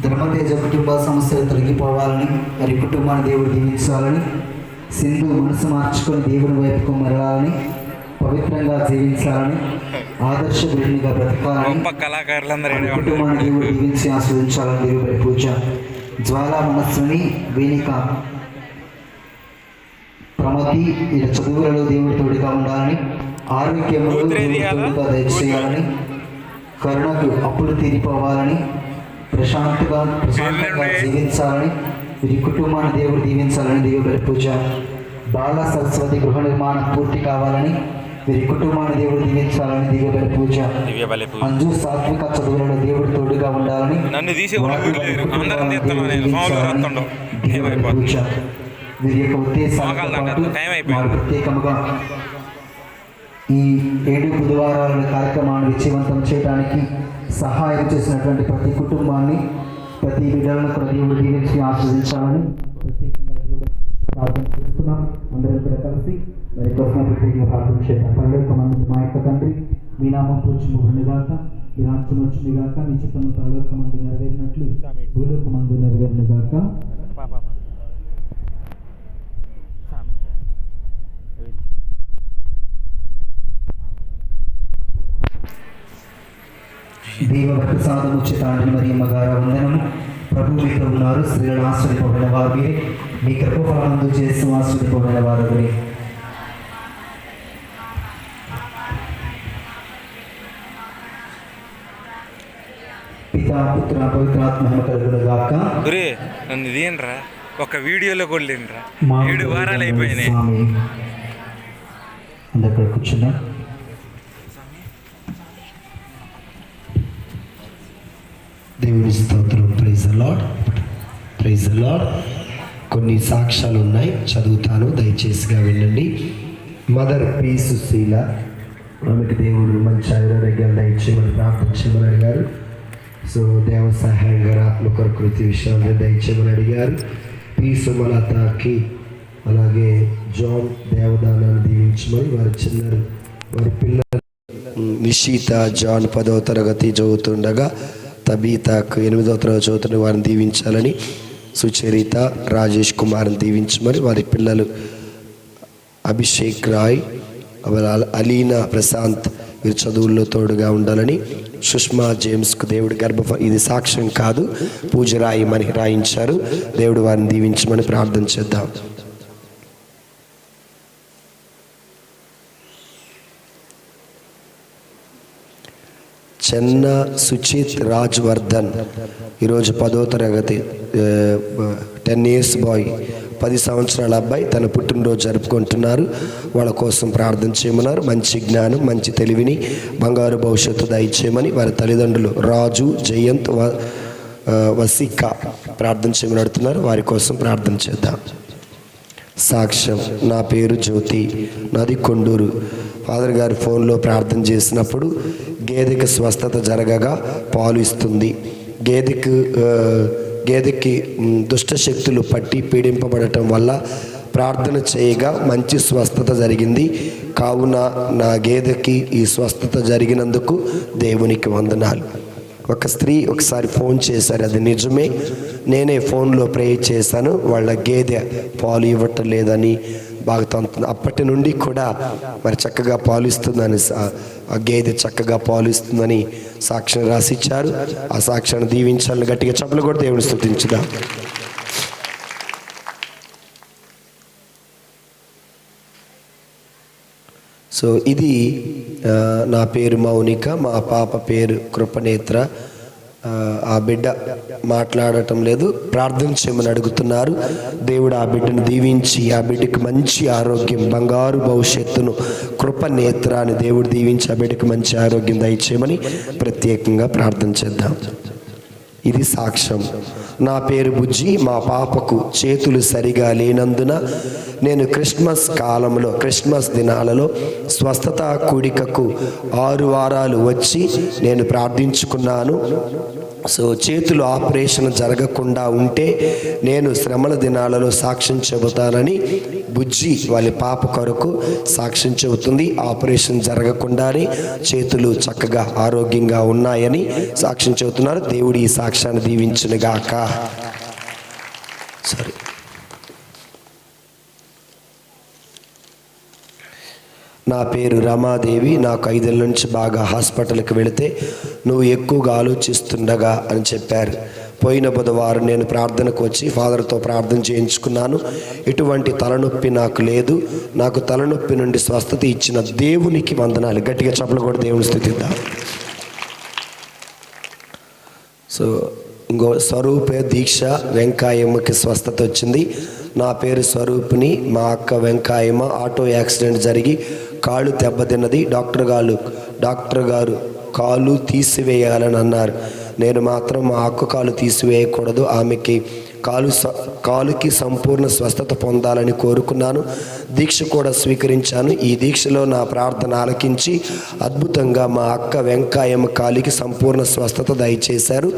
ధర్మతేజ కుటుంబ సమస్యలు తొలగిపోవాలని, వారి కుటుంబాన్ని దేవుడు దీవించాలని, సింధు మనసు మార్చుకొని దేవుని వైపుకు మరలాలని, పవిత్రంగా జీవించాలని, ఆదర్శ గురునిగా బ్రతకాలని, వారి కుటుంబాన్ని దేవుడు దీవించి ఆస్వాదించాలని దివ్య బలి పూజ. జ్వాలా మనస్సుని వేణిక ప్రమతి వీళ్ళ చదువులలో దేవుడు తోడుగా ఉండాలని, ఆరోగ్యంలో దేవుడు తోడుగా దయచేయాలని, కరుణకు అప్పులు తీరిపోవాలని, ప్రశాంతంగా జీవించాలని, వీరి కుటుంబాన్ని దేవుడు దీవించాలని దివ్య బలి పూజ. బాల సరస్వతి గృహ నిర్మాణం పూర్తి కావాలని, వీరి కుటుంబాన్ని దేవుడు దీవించాలని దివ్య బలి పూజ. మంజు సాత్విక చదువులలో దేవుడు తోడుగా ఉండాలని, పూజ. వీరి యొక్క ఉద్దేశాలతో పాటు ప్రత్యేకముగా ఈ 7 బుధవారాల కార్యక్రమాన్ని విజయవంతం చేయడానికి సహాయం చేసినటువంటి ప్రతి కుటుంబాన్ని, ప్రతి బిడ్డలను కూడా దేవుడు దీవించి ఆస్వాదించాలని ప్రత్యేకంగా ప్రార్థన చేస్తున్నాం. అందరం కూడా కలిసి వారి కోసం ప్రత్యేకంగా ప్రార్థన చేద్దాం. పరలోకమందు మా యొక్క తండ్రి, మీ నామం పూజింపబడునుగాక, మీ రాజ్యం వచ్చునుగాక, మీ చిత్తము పరలోకమందు నెరవేరినట్లు భూలోకమందు నెరవేరునుగాక. దేవ ప్రసాదము చితాండి మరియమ్మ గారు వందనము. ప్రభు మీతో ఉన్నారు, స్త్రీలను ఆశ్రయపడిన వారు మీరే, మీ కృపఫలమందు చేస్తూ ఆశ్రయపడిన వారు మీరే. పితా పుత్ర పవిత్రాత్మ కలుగునుగాక. నన్ను ఇదేంట్రా ఒక వీడియోలో కొల్లేంట్రా 7 వారాలు అయిపోయినాయి. అందరు కూర్చున్నా. దేవుని స్తోత్రం. Praise the lord, praise the lord. కొన్ని సాక్ష్యాలు ఉన్నాయి, చదువుతాను, దయచేసిగా వినండి. మదర్ పి సుశీల, ఆమెకు దేవుడు మంచి ఆరోగ్యాలు దయచేయమని ప్రార్థించమని అడిగారు. సో దేవ సహాయంగా ఆత్మకృతి విషయాన్ని దయచేయమని అడిగారు. పి సుమలతకి అలాగే జాన్ దేవదానాన్ని దీవించమని, వారి చిన్నారు వారి పిల్లలు నిషిత జాన్ 10వ తరగతి చదువుతుండగా, తబీతాకు 8వ తరగతి చదువుతున్న వారిని దీవించాలని, సుచరిత రాజేష్ కుమార్ని దీవించమని, వారి పిల్లలు అభిషేక్ రాయ్ అలీనా ప్రశాంత్ వీరి చదువుల్లో తోడుగా ఉండాలని, సుష్మా జేమ్స్కు దేవుడు ఇది సాక్ష్యం కాదు, పూజ రాయమని రాయించారు, దేవుడు వారిని దీవించమని ప్రార్థన చేద్దాం. చెన్న సుచిత్ రాజ్ వర్ధన్ ఈరోజు 10వ తరగతి 10 years బాయ్ 10 సంవత్సరాల అబ్బాయి తన పుట్టినరోజు జరుపుకుంటున్నారు. వాళ్ళ కోసం ప్రార్థన చేయమన్నారు. మంచి జ్ఞానం, మంచి తెలివిని, బంగారు భవిష్యత్తు దయచేయమని వారి తల్లిదండ్రులు రాజు, జయంత్, వసిక ప్రార్థన చేయమని అడుగుతున్నారు. వారి కోసం ప్రార్థన చేద్దాం. సాక్ష్యం. నా పేరు జ్యోతి, నాది కొండూరు. ఫాదర్ గారి ఫోన్లో ప్రార్థన చేసినప్పుడు గేదెకి స్వస్థత జరగగా పాలు ఇస్తుంది. గేదెకి దుష్ట శక్తులు పట్టి పీడింపబడటం వల్ల ప్రార్థన చేయగా మంచి స్వస్థత జరిగింది. కావున నా గేదెకి ఈ స్వస్థత జరిగినందుకు దేవునికి వందనాలు. ఒక స్త్రీ ఒకసారి ఫోన్ చేశారు, అది నిజమే. నేనే ఫోన్లో ప్రే చేశాను. వాళ్ళ గేదె పాలు ఇవ్వటం లేదని బాగా తంతుంది. అప్పటి నుండి కూడా మరి చక్కగా పాలిస్తుందని, ఆ గేదె చక్కగా పాలిస్తుందని సాక్ష్యం రాసిచ్చారు. ఆ సాక్ష్యాన్ని దీవించాలని గట్టిగా చప్పలు కూడా దేవుని స్తుతించుదాం. సో ఇది నా పేరు మౌనిక, మా పాప పేరు కృపనేత్ర. ఆ బిడ్డ మాట్లాడటం లేదు, ప్రార్థన చేయమని అడుగుతున్నారు. దేవుడు ఆ బిడ్డను దీవించి ఆ బిడ్డకి మంచి ఆరోగ్యం, బంగారు భవిష్యత్తును, కృపనేత్రాన్ని దేవుడు దీవించి ఆ బిడ్డకి మంచి ఆరోగ్యం దయచేయమని ప్రత్యేకంగా ప్రార్థన చేద్దాం. ఇది సాక్ష్యం. నా పేరు బుజ్జి. మా పాపకు చేతులు సరిగా లేనందున నేను క్రిస్మస్ దినాలలో స్వస్థత కూడికకు 6 వారాలు వచ్చి నేను ప్రార్థించుకున్నాను. సో చేతులు ఆపరేషన్ జరగకుండా ఉంటే నేను శ్రమల దినాలలో సాక్ష్యం చెబుతానని బుజ్జి వాళ్ళ పాప కొరకు సాక్ష్యం చెబుతుంది. ఆపరేషన్ జరగకుండానే చేతులు చక్కగా ఆరోగ్యంగా ఉన్నాయని సాక్ష్యం చెబుతున్నారు. దేవుడు ఈ సాక్ష్యాన్ని దీవించునుగాక. సరే, నా పేరు రమాదేవి. నాకు 5 ఏళ్ళ నుంచి బాగా హాస్పిటల్కి వెళితే నువ్వు ఎక్కువగా ఆలోచిస్తుండగా అని చెప్పారు. పోయిన బుధవారం నేను ప్రార్థనకు వచ్చి ఫాదర్తో ప్రార్థన చేయించుకున్నాను. ఎటువంటి తలనొప్పి నాకు లేదు. నాకు తలనొప్పి నుండి స్వస్థత ఇచ్చిన దేవునికి వందనాలు. గట్టిగా చప్పలు కూడా దేవుని స్తుతిద్దాం. సో ఇంకో స్వరూపే దీక్ష వెంకాయమ్మకి స్వస్థత వచ్చింది. నా పేరు స్వరూప్ని. మా అక్క వెంకాయమ్మ ఆటో యాక్సిడెంట్ జరిగి కాళ్ళు దెబ్బతిన్నది. డాక్టర్ గారు కాలు తీసివేయాలని అన్నారు. నేను మాత్రం మా అక్క కాలు తీసివేయకూడదు, ఆమెకి కాలుకి సంపూర్ణ స్వస్థత పొందాలని కోరుకున్నాను. దీక్ష కూడా స్వీకరించాను. ఈ దీక్షలో నా ప్రార్థన ఆలకించి అద్భుతంగా మా అక్క వెంకాయమ్మ కాలికి సంపూర్ణ స్వస్థత దయచేశారు.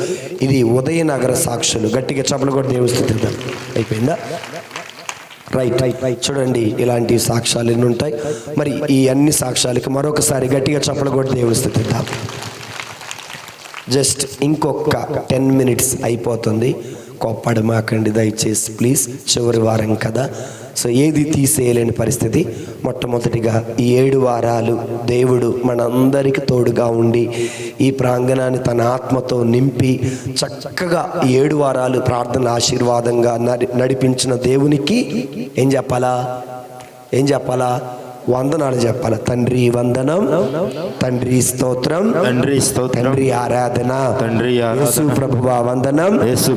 ఇది ఉదయనగర సాక్షులు. గట్టిగా చప్పలు కూడా దేవుని స్తుతిద్దాం. అయిపోయిందా? రైట్. చూడండి, ఇలాంటి సాక్ష్యాలు ఎన్ని ఉంటాయి. మరి ఈ అన్ని సాక్ష్యాలకి మరొకసారి గట్టిగా చప్పలు కూడా దేవుని స్తుతిద్దాం. జస్ట్ ఇంకొక 10 మినిట్స్ అయిపోతుంది. కోప్పడమాకండి దయచేసి ప్లీజ్. చివరి వారం కదా, సో ఏది తీసేయలేని పరిస్థితి. మొట్టమొదటిగా ఈ 7 వారాలు దేవుడు మనందరికీ తోడుగా ఉండి ఈ ప్రాంగణాన్ని తన ఆత్మతో నింపి చక్కగా ఈ 7 వారాలు ప్రార్థన ఆశీర్వాదంగా నడిపించిన దేవునికి ఏం చెప్పాలా? వందనాలు చెప్పాలి. తండ్రి వందనం, తండ్రి స్తోత్రం, తండ్రి ఆరాధన, యేసు ప్రభువా వందనం, యేసు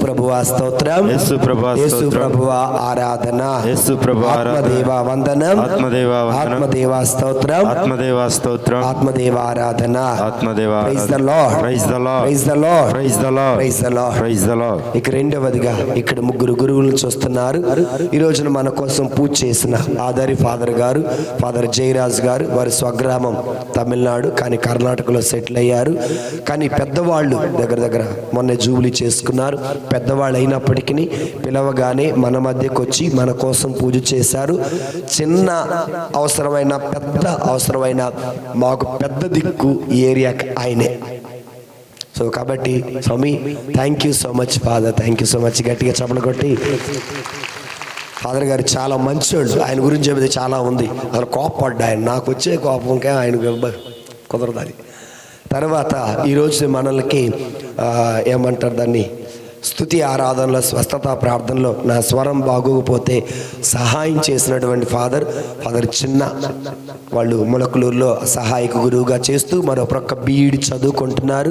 ప్రభువా స్తోత్రం, యేసు ప్రభువా ఆరాధన, ఆత్మదేవా వందనం, ఆత్మదేవా స్తోత్రం, ఆత్మదేవ ఆరాధన. Praise the lord, praise the lord, praise the lord, praise the lord, praise the lord, praise the lord. ఇక రెండవదిగా ఇక్కడ 3 గురువులను చూస్తున్నారు. ఈ రోజున మన కోసం పూజ చేసిన ఆధారి ఫాదర్ గారు, ఫాదర్ జయరాజ్ గారు. వారి స్వగ్రామం తమిళనాడు, కానీ కర్ణాటకలో సెటిల్ అయ్యారు. కానీ పెద్దవాళ్ళు దగ్గర మొన్న జూబిలీ చేసుకున్నారు. పెద్దవాళ్ళు అయినప్పటికీ పిలవగానే మన మధ్యకు వచ్చి మన కోసం పూజ చేశారు. చిన్న అవసరమైన పెద్ద అవసరమైన మాకు పెద్ద దిక్కు ఈ ఏరియాకి ఆయనే. సో కాబట్టి స్వామి thank you so much father, thank you so much. గట్టిగా చప్పలు కొట్టి. ఫాదర్ గారు చాలా మంచోళ్ళు. ఆయన గురించి చెబితే చాలా ఉంది. అసలు కోపపడ్డా ఆయన. నాకు వచ్చే కోపంకే ఆయన కుదరదు అది. తర్వాత ఈరోజు మనల్ని ఏమంటారు దాన్ని, స్తుతి ఆరాధనలో, స్వస్థత ప్రార్థనలో నా స్వరం బాగోకపోతే సహాయం చేసినటువంటి ఫాదర్ చిన్న వాళ్ళు ములకలూరులో సహాయక గురువుగా చేస్తూ మరో ప్రక్క బీఈడి చదువుకుంటున్నారు.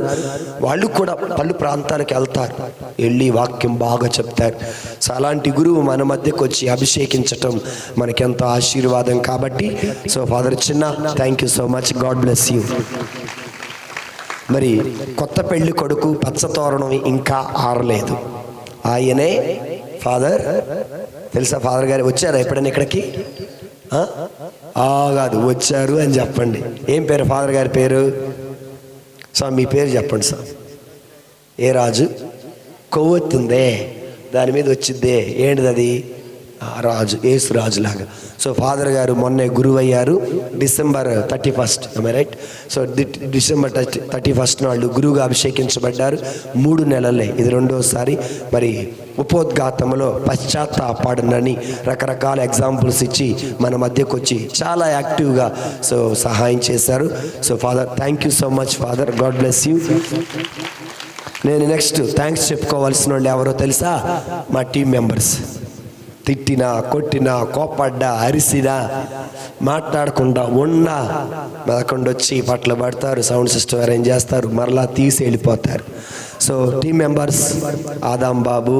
వాళ్ళు కూడా పలు ప్రాంతాలకు వెళ్తారు, వెళ్ళి వాక్యం బాగా చెప్తారు. సో అలాంటి గురువు మన మధ్యకు వచ్చి అభిషేకించటం మనకెంతో ఆశీర్వాదం. కాబట్టి సో ఫాదర్ చిన్న thank you so much. God bless you. మరి కొత్త పెళ్లి కొడుకు పచ్చ తోరణం ఇంకా ఆరలేదు. ఆయనే ఫాదర్. తెలుసా ఫాదర్ గారు వచ్చారా ఎప్పుడైనా ఇక్కడికి? కాదు, వచ్చారు అని చెప్పండి. ఏం పేరు ఫాదర్ గారి పేరు? సార్ మీ పేరు చెప్పండి సార్. ఏ రాజు? కొవ్వొత్తుందే దాని మీద వచ్చిద్దే, ఏంటిది అది? రాజు, యేసు రాజులాగా. సో ఫాదర్ గారు మొన్నే గురువు అయ్యారు, December 31st, right? So December 31st నాళ్ళు గురువుగా అభిషేకించబడ్డారు. 3 నెలలే, ఇది రెండోసారి. మరి ఉపోద్ఘాతంలో పశ్చాత్తాపడనని రకరకాల ఎగ్జాంపుల్స్ ఇచ్చి మన మధ్యకు వచ్చి చాలా యాక్టివ్గా సో సహాయం చేశారు. So father, thank you so much father, God bless you. నేను నెక్స్ట్ థ్యాంక్స్ చెప్పుకోవాల్సిన వాళ్ళు ఎవరో తెలుసా? మా టీం మెంబర్స్. తిట్టినా, కొట్టినా, కోపడ్డా, అరిసినా, మాట్లాడకుండా ఉన్నా వచ్చి పట్ల పడతారు, సౌండ్ సిస్టమ్ అరేంజ్ చేస్తారు, మరలా తీసి వెళ్ళిపోతారు. సో టీం మెంబర్స్ ఆదాం బాబు,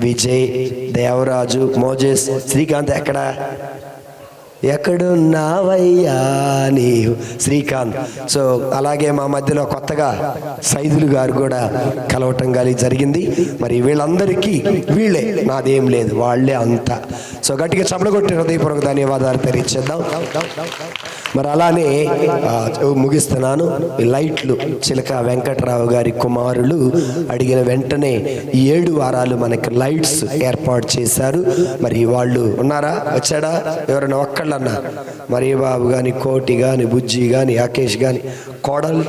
విజయ్, దేవరాజు, మోజెస్, శ్రీకాంత్ ఎక్కడున్నావయ్యా నీవు, శ్రీకాంత్. సో అలాగే మా మధ్యలో కొత్తగా సైదులు గారు కూడా కలవటం జరిగింది. మరి వీళ్ళందరికీ వీళ్ళే, నాదేం లేదు, వాళ్ళే అంతా. సో గట్టిగా చప్పట్లు హృదయపూర్వక ధన్యవాదాలు తెలియచేద్దాం. మరి అలానే ముగిస్తున్నాను. లైట్లు చిలక వెంకట్రావు గారి కుమారులు అడిగిన వెంటనే 7 వారాలు మనకి లైట్స్ ఏర్పాటు చేశారు. మరి వాళ్ళు ఉన్నారా? వచ్చాడా? ఎవరైనా ఒక్కళ్ళన్నా? మరి బాబు కానీ, కోటి కానీ, బుజ్జి కానీ, యాకేష్ కానీ, కోడలు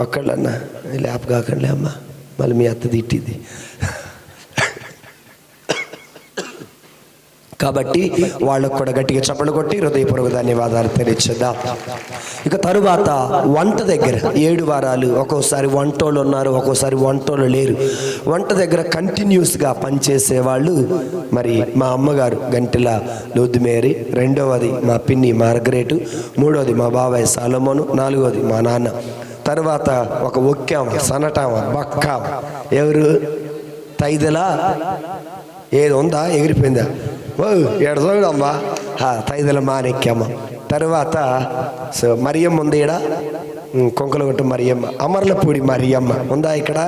ఒక్కళ్ళన్నా? లేప కాకండి అమ్మ, మళ్ళీ మీ అత్త తిట్టింది. కాబట్టి వాళ్ళకు కూడా గట్టిగా చప్పట్లు కొట్టి హృదయపూర్వక ధన్యవాదాలు తెలియచేద్దాం. ఇక తరువాత వంట దగ్గర 7 వారాలు ఒక్కోసారి వంటోళ్ళు ఉన్నారు, ఒక్కోసారి వంటోళ్ళు లేరు. వంట దగ్గర కంటిన్యూస్గా పనిచేసేవాళ్ళు మరి మా అమ్మగారు గంటెల లూద్మేరీ, రెండవది మా పిన్ని మార్గరేటు, మూడవది మా బాబాయ్ సాలమోను, 4వది మా నాన్న. తర్వాత ఒక ఒక్కామ, సనటామ, బక్కామ, ఎవరు? తైదలా ఏది ఉందా? ఎగిరిపోయిందా? ఎడదోడమ్మా, తైదల మాణిక్యమ్మ. తర్వాత సో మరియమ్మ ఉంది ఇక్కడ, కొంకలగొట్టు మరియమ్మ, అమర్లపూడి మరియమ్మ ఉందా ఇక్కడ?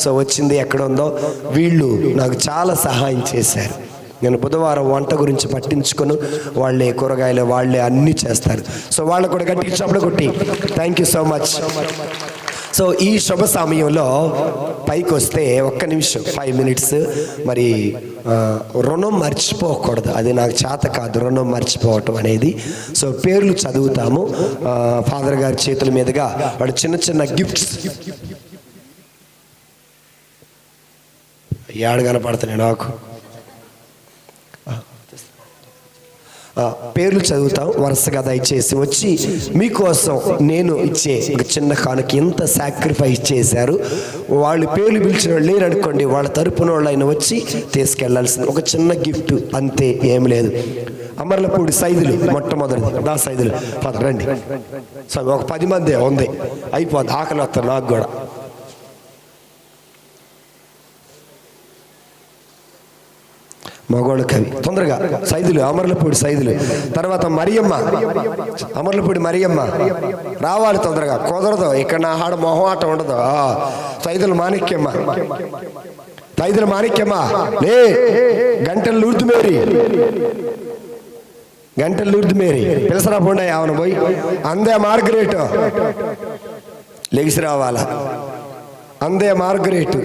సో వచ్చింది, ఎక్కడ ఉందో. వీళ్ళు నాకు చాలా సహాయం చేశారు. నేను బుధవారం వంట గురించి పట్టించుకొని వాళ్ళే కూరగాయలు వాళ్ళే అన్నీ చేస్తారు. సో వాళ్ళకు కూడా గట్టిగా చప్పట్లు కొట్టి thank you so much. So ఈ శుభ సమయంలో పైకి వస్తే ఒక్క నిమిషం, 5 minutes. మరి రుణం మర్చిపోకూడదు, అది నాకు చేత కాదు రుణం మర్చిపోవటం అనేది. సో పేర్లు చదువుతాము ఫాదర్ గారి చేతుల మీదుగా. వాడు చిన్న చిన్న గిఫ్ట్స్ ఏడు కనపడుతున్నాయి నాకు. పేర్లు చదువుతాం వరుసగా. దయచేసి వచ్చి మీకోసం నేను ఇచ్చే ఒక చిన్న కానుక, ఎంత సాక్రిఫైస్ చేశారు. వాళ్ళు పేర్లు పిలిచిన వాళ్ళు లేరనుకోండి, వాళ్ళ తరపున వాళ్ళు ఆయన వచ్చి తీసుకెళ్లాల్సింది ఒక చిన్న గిఫ్ట్, అంతే, ఏం లేదు. అమర్లపూడి సైదులు మొట్టమొదటిది, దా సైదులు రండి. సో ఒక 10 మంది ఉంది, అయిపోద్ది, ఆకలి వస్తారు నాకు కూడా. మగోళ్ళ కవి తొందరగా సైదులు, అమర్లపూడి సైదులు. తర్వాత మరియమ్మ, అమర్లపూడి మరియమ్మ రావాలి తొందరగా, కుదరదు ఇక్కడ నా ఆడ మొహం ఆట ఉండదు. సైదులు మాణిక్యమ్మ, సైదులు మాణిక్యమ్మ లే. గంటలు లూర్దుమేరీ, గంటలు లూర్దుమేరీ పిలసరా పోండి ఆమెను పోయి. అందే మార్గరేట్ లెగిసి రావాలా. అందే మార్గరేట్,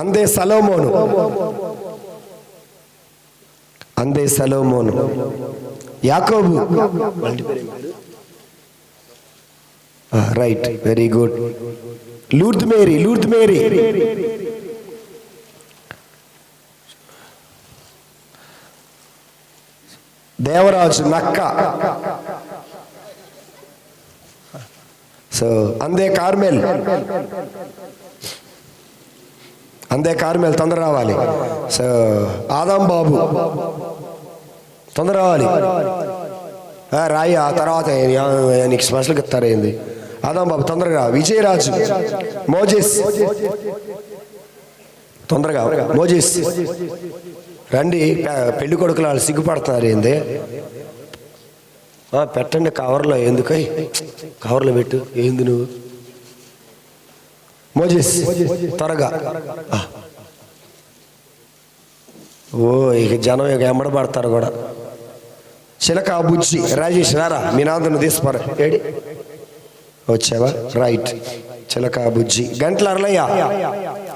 అందే సలోమోను, అందే సలోమోను, యాకోబు, రైట్, వెరీ గుడ్. లూర్దుమేరీ, లూర్దుమేరీ, దేవరాజు నక్క. సో అందే కార్మెల్, అందే కార్మెల్ తొందర రావాలి. సో ఆదాం బాబు తొందర రావాలి. రాయి ఆ తర్వాత నీకు స్పెషల్గా ఇస్తారేంది. ఆదాం బాబు తొందరగా. విజయరాజు, మోజెస్ తొందరగా. మోజెస్ రండి. పెళ్లి కొడుకులు వాళ్ళు సిగ్గుపడుతున్నారు ఏంది? పెట్టండి కవర్లో. ఎందుకై కవర్లో పెట్టు. ఏంది నువ్వు? మోజెస్ త్వరగా. ఓ ఇక జనం ఇక ఎంబడబడతారు కూడా. చిలక బుజ్జి రాజేష్ రారా మీ నాన్నను తీసుకోరా ఏడి వచ్చావా రైట్ చిలక బుజ్జి గంటల అరలయ్య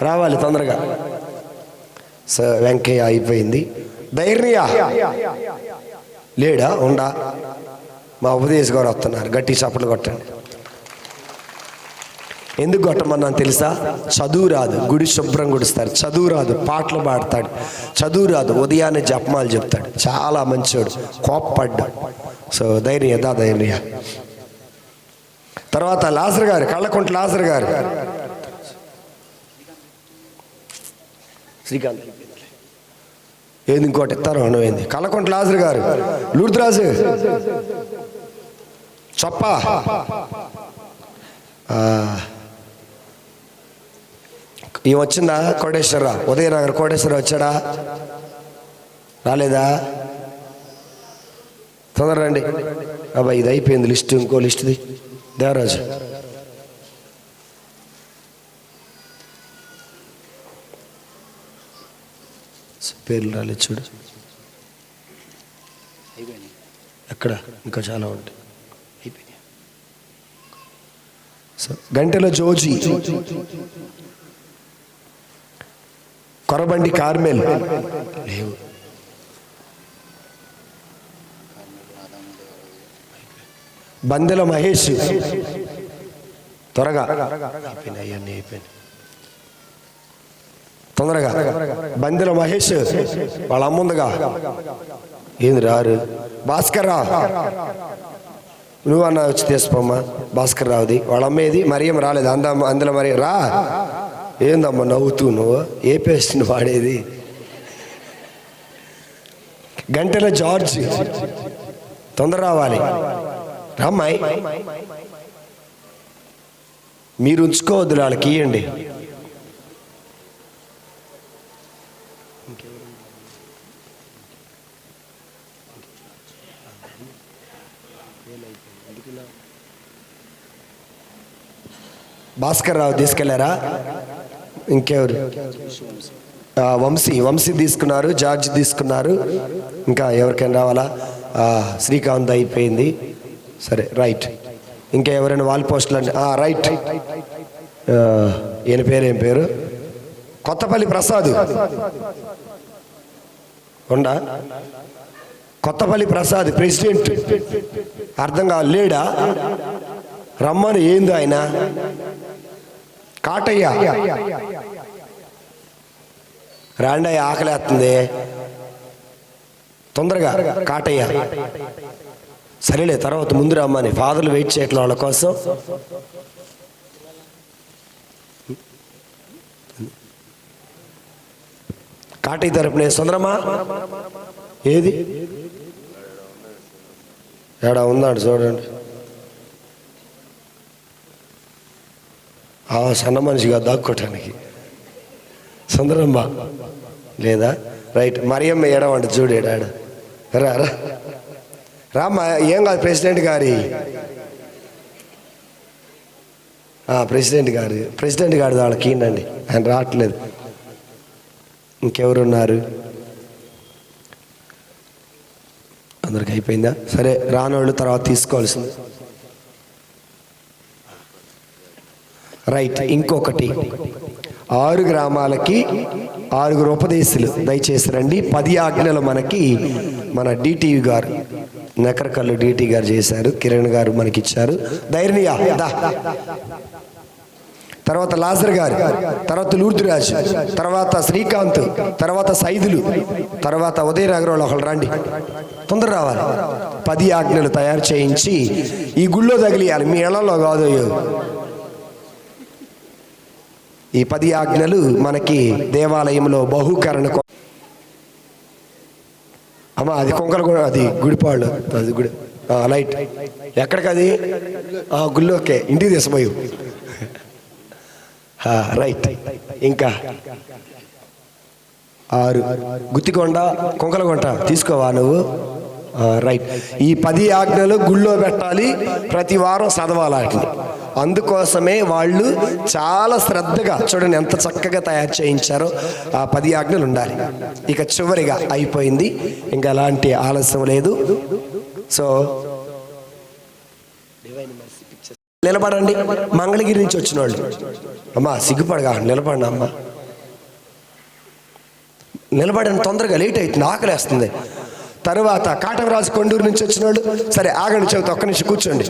రావాలి తొందరగా వెంకయ్య అయిపోయింది ధైర్య లేడా ఉండా మా ఉపదేశ్ గారు వస్తున్నారు గట్టి చప్పట్లు కొట్టండి ఎందుకు కొట్టమన్నాను తెలుసా చదువు రాదు గుడి శుభ్రం గుడిస్తారు చదువు రాదు పాటలు పాడతాడు చదువు రాదు ఉదయాన్నే జపమాలు చెప్తాడు చాలా మంచోడు కోప్పడ్డా సో ధైర్య ధైర్య తర్వాత లాజర్ గారు కళ్ళకుంట లాజర్ గారు శ్రీకాంత్ ఏంది ఇంకోటి ఇస్తారు నువ్వేంది కళ్ళకుంట లాజర్ గారు లూర్ద్రాజు చొప్ప ఈ వచ్చిందా కోటేశ్వరరావు ఉదయనగర్ కోటేశ్వరరావు వచ్చాడా రాలేదా తొందర రండి అబ్బాయి ఇది అయిపోయింది లిస్ట్ ఇంకో లిస్ట్ది దేవరాజు పేర్లు రాలేదు చూడు ఎక్కడ ఇంకా చాలా ఉంటాయి అయిపోయినాయి గంటెల జోజీ కొరబండి కార్మెల్ లేవు బందెల మహేష్ త్వరగా అయిపోయినాయి అన్నీ అయిపోయినాయి తొందరగా బందెల మహేష్ వాళ్ళ అమ్ముందిగా ఏంది రారు భాస్కర్ రావు నువ్వన్నా వచ్చి తీసుకోమ్మా భాస్కర్ రావుది వాళ్ళ అమ్మేది మరియం రాలేదు అందులో మరి రా ఏందమ్మా నవ్వుతూ నువ్వు ఏ పేస్ట్ వాడేది గంటెల జార్జ్ తొందర రావాలి రామ్మాయి మీరు ఉంచుకోవద్దు వాళ్ళకి ఇవ్వండి భాస్కర్ రావు తీసుకెళ్లారా ఇంకెవరు వంశీ తీసుకున్నారు జార్జ్ తీసుకున్నారు ఇంకా ఎవరికైనా రావాలా శ్రీకాంత్ అయిపోయింది సరే రైట్ ఇంకా ఎవరైనా వాల్ పోస్టులు అంటే రైట్ ఈయన పేరు ఏం పేరు కొత్తపల్లి ప్రసాద్ ఉండా కొత్తపల్లి ప్రసాద్ ప్రెసిడెంట్ అర్థం కావాలి లేడా రమ్మను ఏంది ఆయన కాటయ్య రాండయ్య ఆకలేస్తుంది తొందరగా కాటయ్య సరేలే తర్వాత ముందు రమ్మని ఫాదర్లు వెయిట్ చేయట్లే వాళ్ళ కోసం కాటయ్య తరపునే సుందరమా ఏది ఏడా ఉందాడు చూడండి సన్న మనిషిగా దాక్కోటానికి సుందరమ్మ లేదా రైట్ మరియమ్మ ఏడవండి చూడేడాడు రా రామ్మా ఏం కాదు ప్రెసిడెంట్ గారి వాళ్ళకి ఏంటండి ఆయన రావట్లేదు ఇంకెవరున్నారు అందరికి అయిపోయిందా సరే రానోళ్ళు తర్వాత తీసుకోవాల్సింది రైట్ ఇంకొకటి 6 గ్రామాలకి 6 ఉపదేశులు దయచేసి రండి 10 ఆజ్ఞలు మనకి మన డిటివి గారు నకరకల్లు డిటి గారు చేశారు కిరణ్ గారు మనకి ఇచ్చారు ధైర్య తర్వాత లాజర్ గారు తర్వాత లూర్దురాజ్ తర్వాత శ్రీకాంత్ తర్వాత సైదులు తర్వాత ఉదయనగరంలో ఒకళ్ళు రండి తొందర రావాలి 10 ఆజ్ఞలు తయారు చేయించి ఈ గుళ్ళో తగిలియాలి మీ ఇళ్లలో కాదు ఈ 10 ఆజ్ఞలు మనకి దేవాలయంలో బహుకరణ అమ్మా అది కొంకలు కూడా అది గుడిపాళ్ళు అది గుడి లైట్ ఎక్కడికి అది గుళ్ళోకే ఇంటికి తీసిపోయి రైట్ ఇంకా 6 గుత్తికొండ కొంకలకొండ తీసుకోవా నువ్వు రైట్ ఈ 10 ఆజ్ఞలు గుళ్ళో పెట్టాలి ప్రతి వారం చదవాలి వాటిని అందుకోసమే వాళ్ళు చాలా శ్రద్ధగా చూడండి ఎంత చక్కగా తయారు చేయించారో ఆ 10 ఆజ్ఞలు ఉండాలి ఇక చివరిగా అయిపోయింది ఇంకా ఎలాంటి ఆలస్యం లేదు సో నిలబడండి. మంగళగిరి నుంచి వచ్చిన వాళ్ళు అమ్మా సిగ్గుపడగా నిలబడండి అమ్మా, నిలబడండి, తొందరగా లేట్ అవుతుంది, ఆకలేస్తుంది. తర్వాత కాటమరాజు కొండూరు నుంచి వచ్చిన వాళ్ళు, సరే ఆగండి చెబుతా, ఒక్క నిమిషం కూర్చోండి.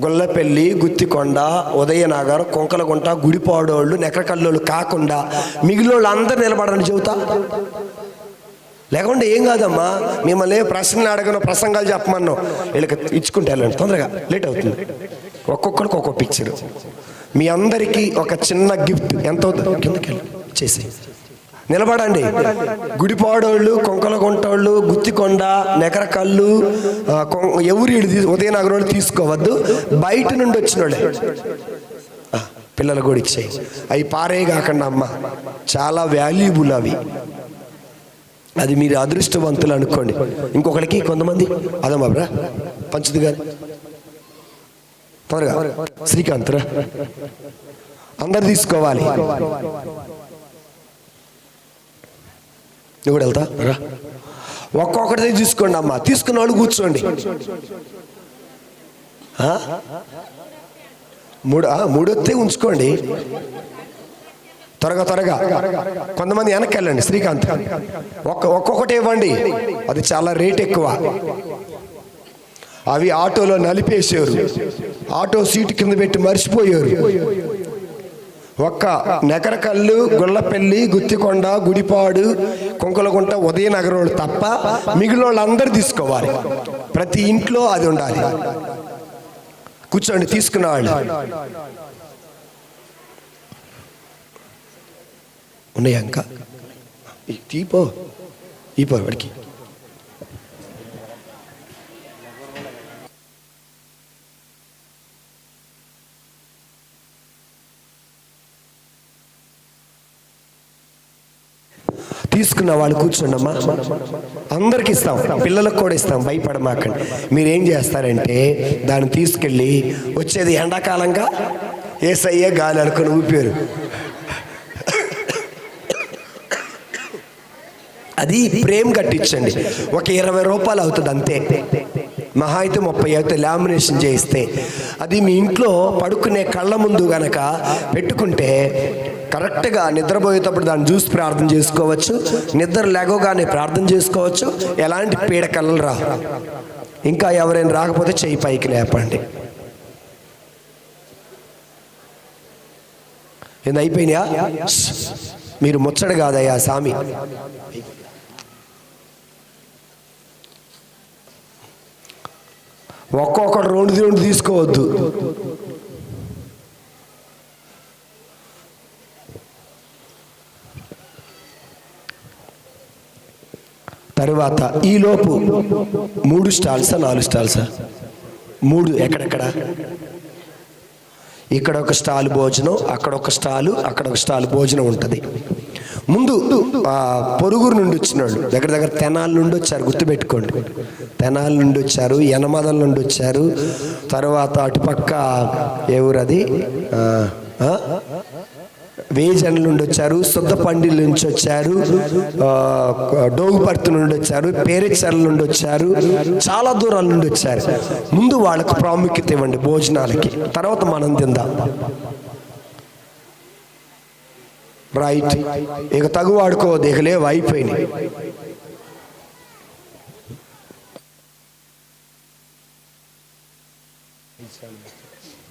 గొల్లపల్లి, గుత్తికొండ, ఉదయనగర్, కొంకలగుంట, గుడిపాడోళ్ళు, నెకరకల్లోళ్ళు కాకుండా మిగిలిన వాళ్ళు అందరు నిలబడండి చెబుతా. లేకుంటే ఏం కాదమ్మా, మిమ్మల్ని ప్రశ్నలు అడగను, ప్రసంగాలు చెప్పమన్నాం, వీళ్ళకి ఇచ్చుకుంటే వెళ్ళండి, తొందరగా లేట్ అవుతుంది. ఒక్కొక్కరికి ఒక్కొక్క పిక్చర్. మీ అందరికీ ఒక చిన్న గిఫ్ట్ ఎంత అవుతుంది కిందకి వెళ్ళి చేసి నిలబడండి. గుడిపాడోళ్ళు, కొంకలగుంటోళ్ళు, గుత్తికొండ, నెకరకల్లు, ఎవరు ఉదయనగర్ వాళ్ళు తీసుకోవద్దు, బయట నుండి వచ్చిన వాళ్ళే పిల్లలు కూడా ఇచ్చాయి. అవి పారే కాకుండా అమ్మ, చాలా వాల్యుబుల్ అవి. అది మీరు అదృష్టవంతులు అనుకోండి. ఇంకొకరికి కొంతమంది అదమ్మా బ్రా పంచుది గారు, త్వరగా శ్రీకాంత్ రా, అందరు తీసుకోవాలి. నువ్వు కూడా వెళ్తా రా, ఒక్కొక్కటి తీసుకోండి అమ్మా. తీసుకున్న వాళ్ళు కూర్చోండి. మూడొత్తే ఉంచుకోండి, త్వరగా. కొంతమంది వెనక్కి వెళ్ళండి. శ్రీకాంత్ ఒక్కొక్కటి ఇవ్వండి, అది చాలా రేట్ ఎక్కువ. అవి ఆటోలో నలిపేసారు, ఆటో సీటు కింద పెట్టి మర్చిపోయారు. ఒక్క నెకరకల్లు, గొల్లపల్లి, గుత్తికొండ, గుడిపాడు, కొంకలగుంట, ఉదయనగర్ వాళ్ళు తప్ప మిగిలిన వాళ్ళు అందరూ తీసుకోవాలి. ప్రతి ఇంట్లో అది ఉండాలి. కూర్చోండి తీసుకున్న వాళ్ళు. ఉన్నాయా ఇంకా? తీపో వాడికి. తీసుకున్న వాళ్ళు కూర్చోండి అమ్మా, అందరికి ఇస్తాం, పిల్లలకు కూడా ఇస్తాం, భయపడమాకండి. మీరేం చేస్తారంటే దాన్ని తీసుకెళ్ళి, వచ్చేది ఎండాకాలంగా ఏసయ్యే గాలి అనుకుని ఊపారు, అది ప్రేమ కట్టించండి. ఒక 20 రూపాయలు అవుతుంది అంతే, మహా అయితే 30 అవుతుంది లామినేషన్ చేయిస్తే. అది మీ ఇంట్లో పడుకునే కళ్ళ ముందు గనక పెట్టుకుంటే కరెక్ట్గా నిద్రపోయేటప్పుడు దాన్ని చూసి ప్రార్థన చేసుకోవచ్చు, నిద్ర లేగోగానే ప్రార్థన చేసుకోవచ్చు, ఎలాంటి పీడకలలు రా. ఇంకా ఎవరైనా రాకపోతే చెయ్యి పైకి లేపండి. ఏంది అయిపోయినాయా? మీరు ముచ్చట కాదయ్యా సామి. ఒక్కొక్కటి 2 తీసుకోవద్దు. తరువాత ఈలోపు 3 స్టాల్సా 4 స్టాల్సా? 3. ఎక్కడెక్కడ? ఇక్కడ ఒక స్టాల్ భోజనం, అక్కడ ఒక స్టాలు, అక్కడ ఒక స్టాల్ భోజనం ఉంటుంది. ముందు పొరుగురు నుండి వచ్చిన వాళ్ళు దగ్గర తెనాల నుండి వచ్చారు, గుర్తుపెట్టుకోండి. తెనాల నుండి వచ్చారు, యనమదల నుండి వచ్చారు, తర్వాత అటుపక్క ఏ ఊరు అది, వేజన్ల నుండి వచ్చారు, శుద్ధపండిల నుంచి వచ్చారు, డోగుపర్తి నుండి వచ్చారు, పేరెచర్ల నుండి వచ్చారు, చాలా దూరాల నుండి వచ్చారు. ముందు వాళ్ళకు ప్రాముఖ్యత ఇవ్వండి భోజనాలకి, తర్వాత మనం తిందాం. రైట్, ఇక తగు వాడుకోవద్దు, ఇక లేవు, అయిపోయినాయి.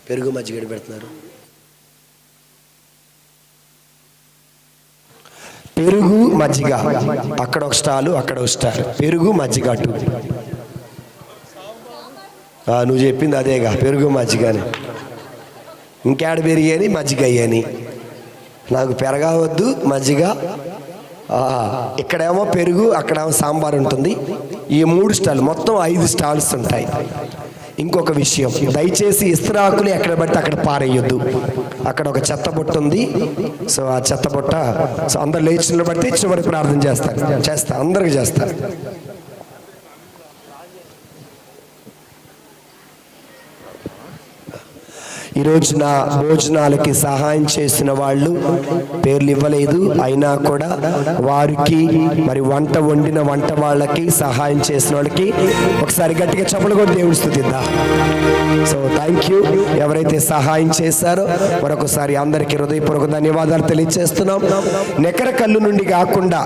పెరుగు మజ్జిగ పెడుతున్నారు. పెరుగు మజ్జిగ, అక్కడ ఒక స్టాలు, అక్కడ ఒక స్టాల్. పెరుగు మజ్జిగ అటు. నువ్వు చెప్పింది అదేగా, పెరుగు మజ్జిగని. ఇంకేడ పెరిగాని మజ్జిగ అయ్యాని. నాకు పెరగవద్దు మజ్జిగ. ఇక్కడేమో పెరుగు, అక్కడేమో సాంబార్ ఉంటుంది. ఈ 3 స్టాల్, మొత్తం 5 స్టాల్స్ ఉంటాయి. ఇంకొక విషయం, దయచేసి ఇస్త్రాకులు ఎక్కడ పడితే అక్కడ పారేయొద్దు. అక్కడ ఒక చెత్త బుట్ట ఉంది. సో ఆ చెత్త బుట్ట, సో అందరు లేచి నిలబడితే చివరి ప్రార్థన చేస్తారు, అందరికి చేస్తారు. ఈ రోజున భోజనాలకి సహాయం చేసిన వాళ్ళు పేర్లు ఇవ్వలేదు, అయినా కూడా వారికి మరి వంట వండిన వంట వాళ్ళకి సహాయం చేసిన వాళ్ళకి ఒకసారి గట్టిగా చప్పలు కూడా దేవుని స్తుతిద్దాం. So thank you. ఎవరైతే సహాయం చేశారో మరొకసారి అందరికీ హృదయపూర్వక ధన్యవాదాలు తెలియజేస్తున్నాం. నెకరకల్లు నుండి కాకుండా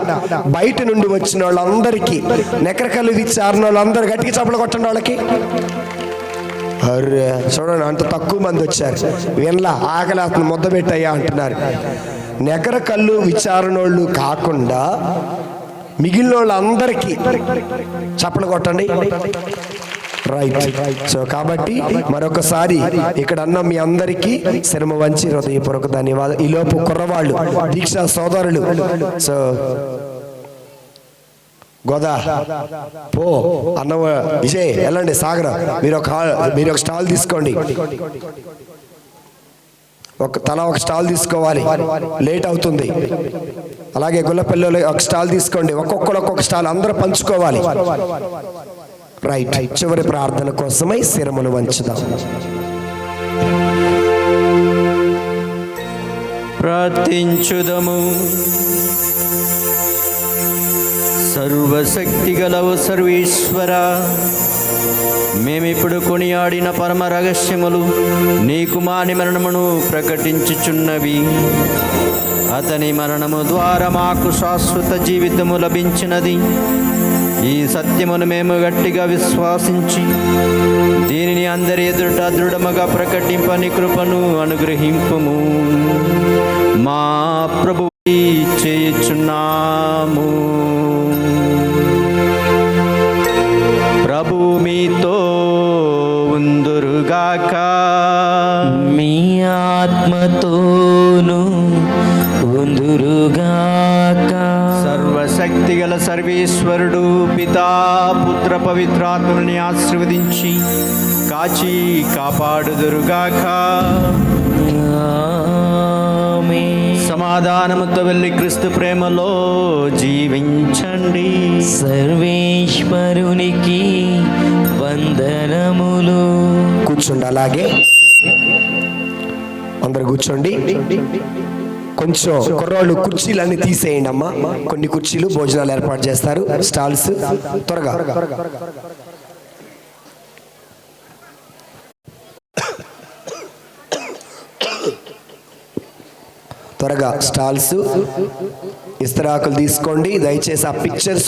బయట నుండి వచ్చిన వాళ్ళందరికీ, నెకరకల్లు విచారణ వాళ్ళందరూ గట్టిగా చప్పలు కొట్టండి. వాళ్ళకి అరే చూడండి, అంత తక్కువ మంది వచ్చారు. వినలా, ఆకలి అతను ముద్ద పెట్టయ్యా అంటున్నారు. నెకరకల్లు విచారణోళ్ళు కాకుండా మిగిలిన వాళ్ళందరికీ చప్పలు కొట్టండి. రైట్. సో కాబట్టి మరొకసారి ఇక్కడ అన్న మీ అందరికీ శరమ వంచి హృదయపూర్వక ధన్యవాదాలు. ఈలోపు కుర్రవాళ్ళు దీక్షా సోదరులు, సో గోదా పో అన్న విజయ్ వెళ్ళండి. సాగర్ మీరు ఒక స్టాల్ తీసుకోండి. తలా ఒక స్టాల్ తీసుకోవాలి, లేట్ అవుతుంది. అలాగే గుల్లపల్లిలో ఒక స్టాల్ తీసుకోండి. ఒక్కొక్కరు ఒక్కొక్క స్టాల్ అందరూ పంచుకోవాలి. రైట్. చివరి ప్రార్థన కోసమై శిరములు వంచుదాం. ప్రార్థించుదము. సర్వశక్తి గలవు సర్వేశ్వర, మేమిప్పుడు కొనియాడిన పరమ రహస్యములు నీ కుమారుని మరణమును ప్రకటించుచున్నవి. అతని మరణము ద్వారా మాకు శాశ్వత జీవితము లభించినది. ఈ సత్యమును మేము గట్టిగా విశ్వాసించి దీనిని అందరి ఎదుట దృఢముగా ప్రకటింపని కృపను అనుగ్రహింపుము. మా ప్రభువు చేయుచున్నాము. ప్రభు మీతో ఉందురుగాక, మీ ఆత్మతోను ఉందురుగాక. సర్వశక్తి గల సర్వేశ్వరుడు పితా పుత్ర పవిత్రాత్మని ఆశీర్వదించి కాచి కాపాడుదురుగాక. సమాధానముతో వెళ్ళి క్రీస్తు ప్రేమలో జీవించండి. సర్వేశ్వరునికి వందనములు. కూర్చోండి, అలాగే అందరు కూర్చోండి. కొంచెం కుర్రాళ్ళు కుర్చీలన్నీ తీసేయండి అమ్మా. కొన్ని కుర్చీలు భోజనాలు ఏర్పాటు చేస్తారు, స్టాల్స్. త్వరగా త్వరగా స్టాల్స్, ఇస్తరాకులు తీసుకోండి. దయచేసి ఆ పిక్చర్స్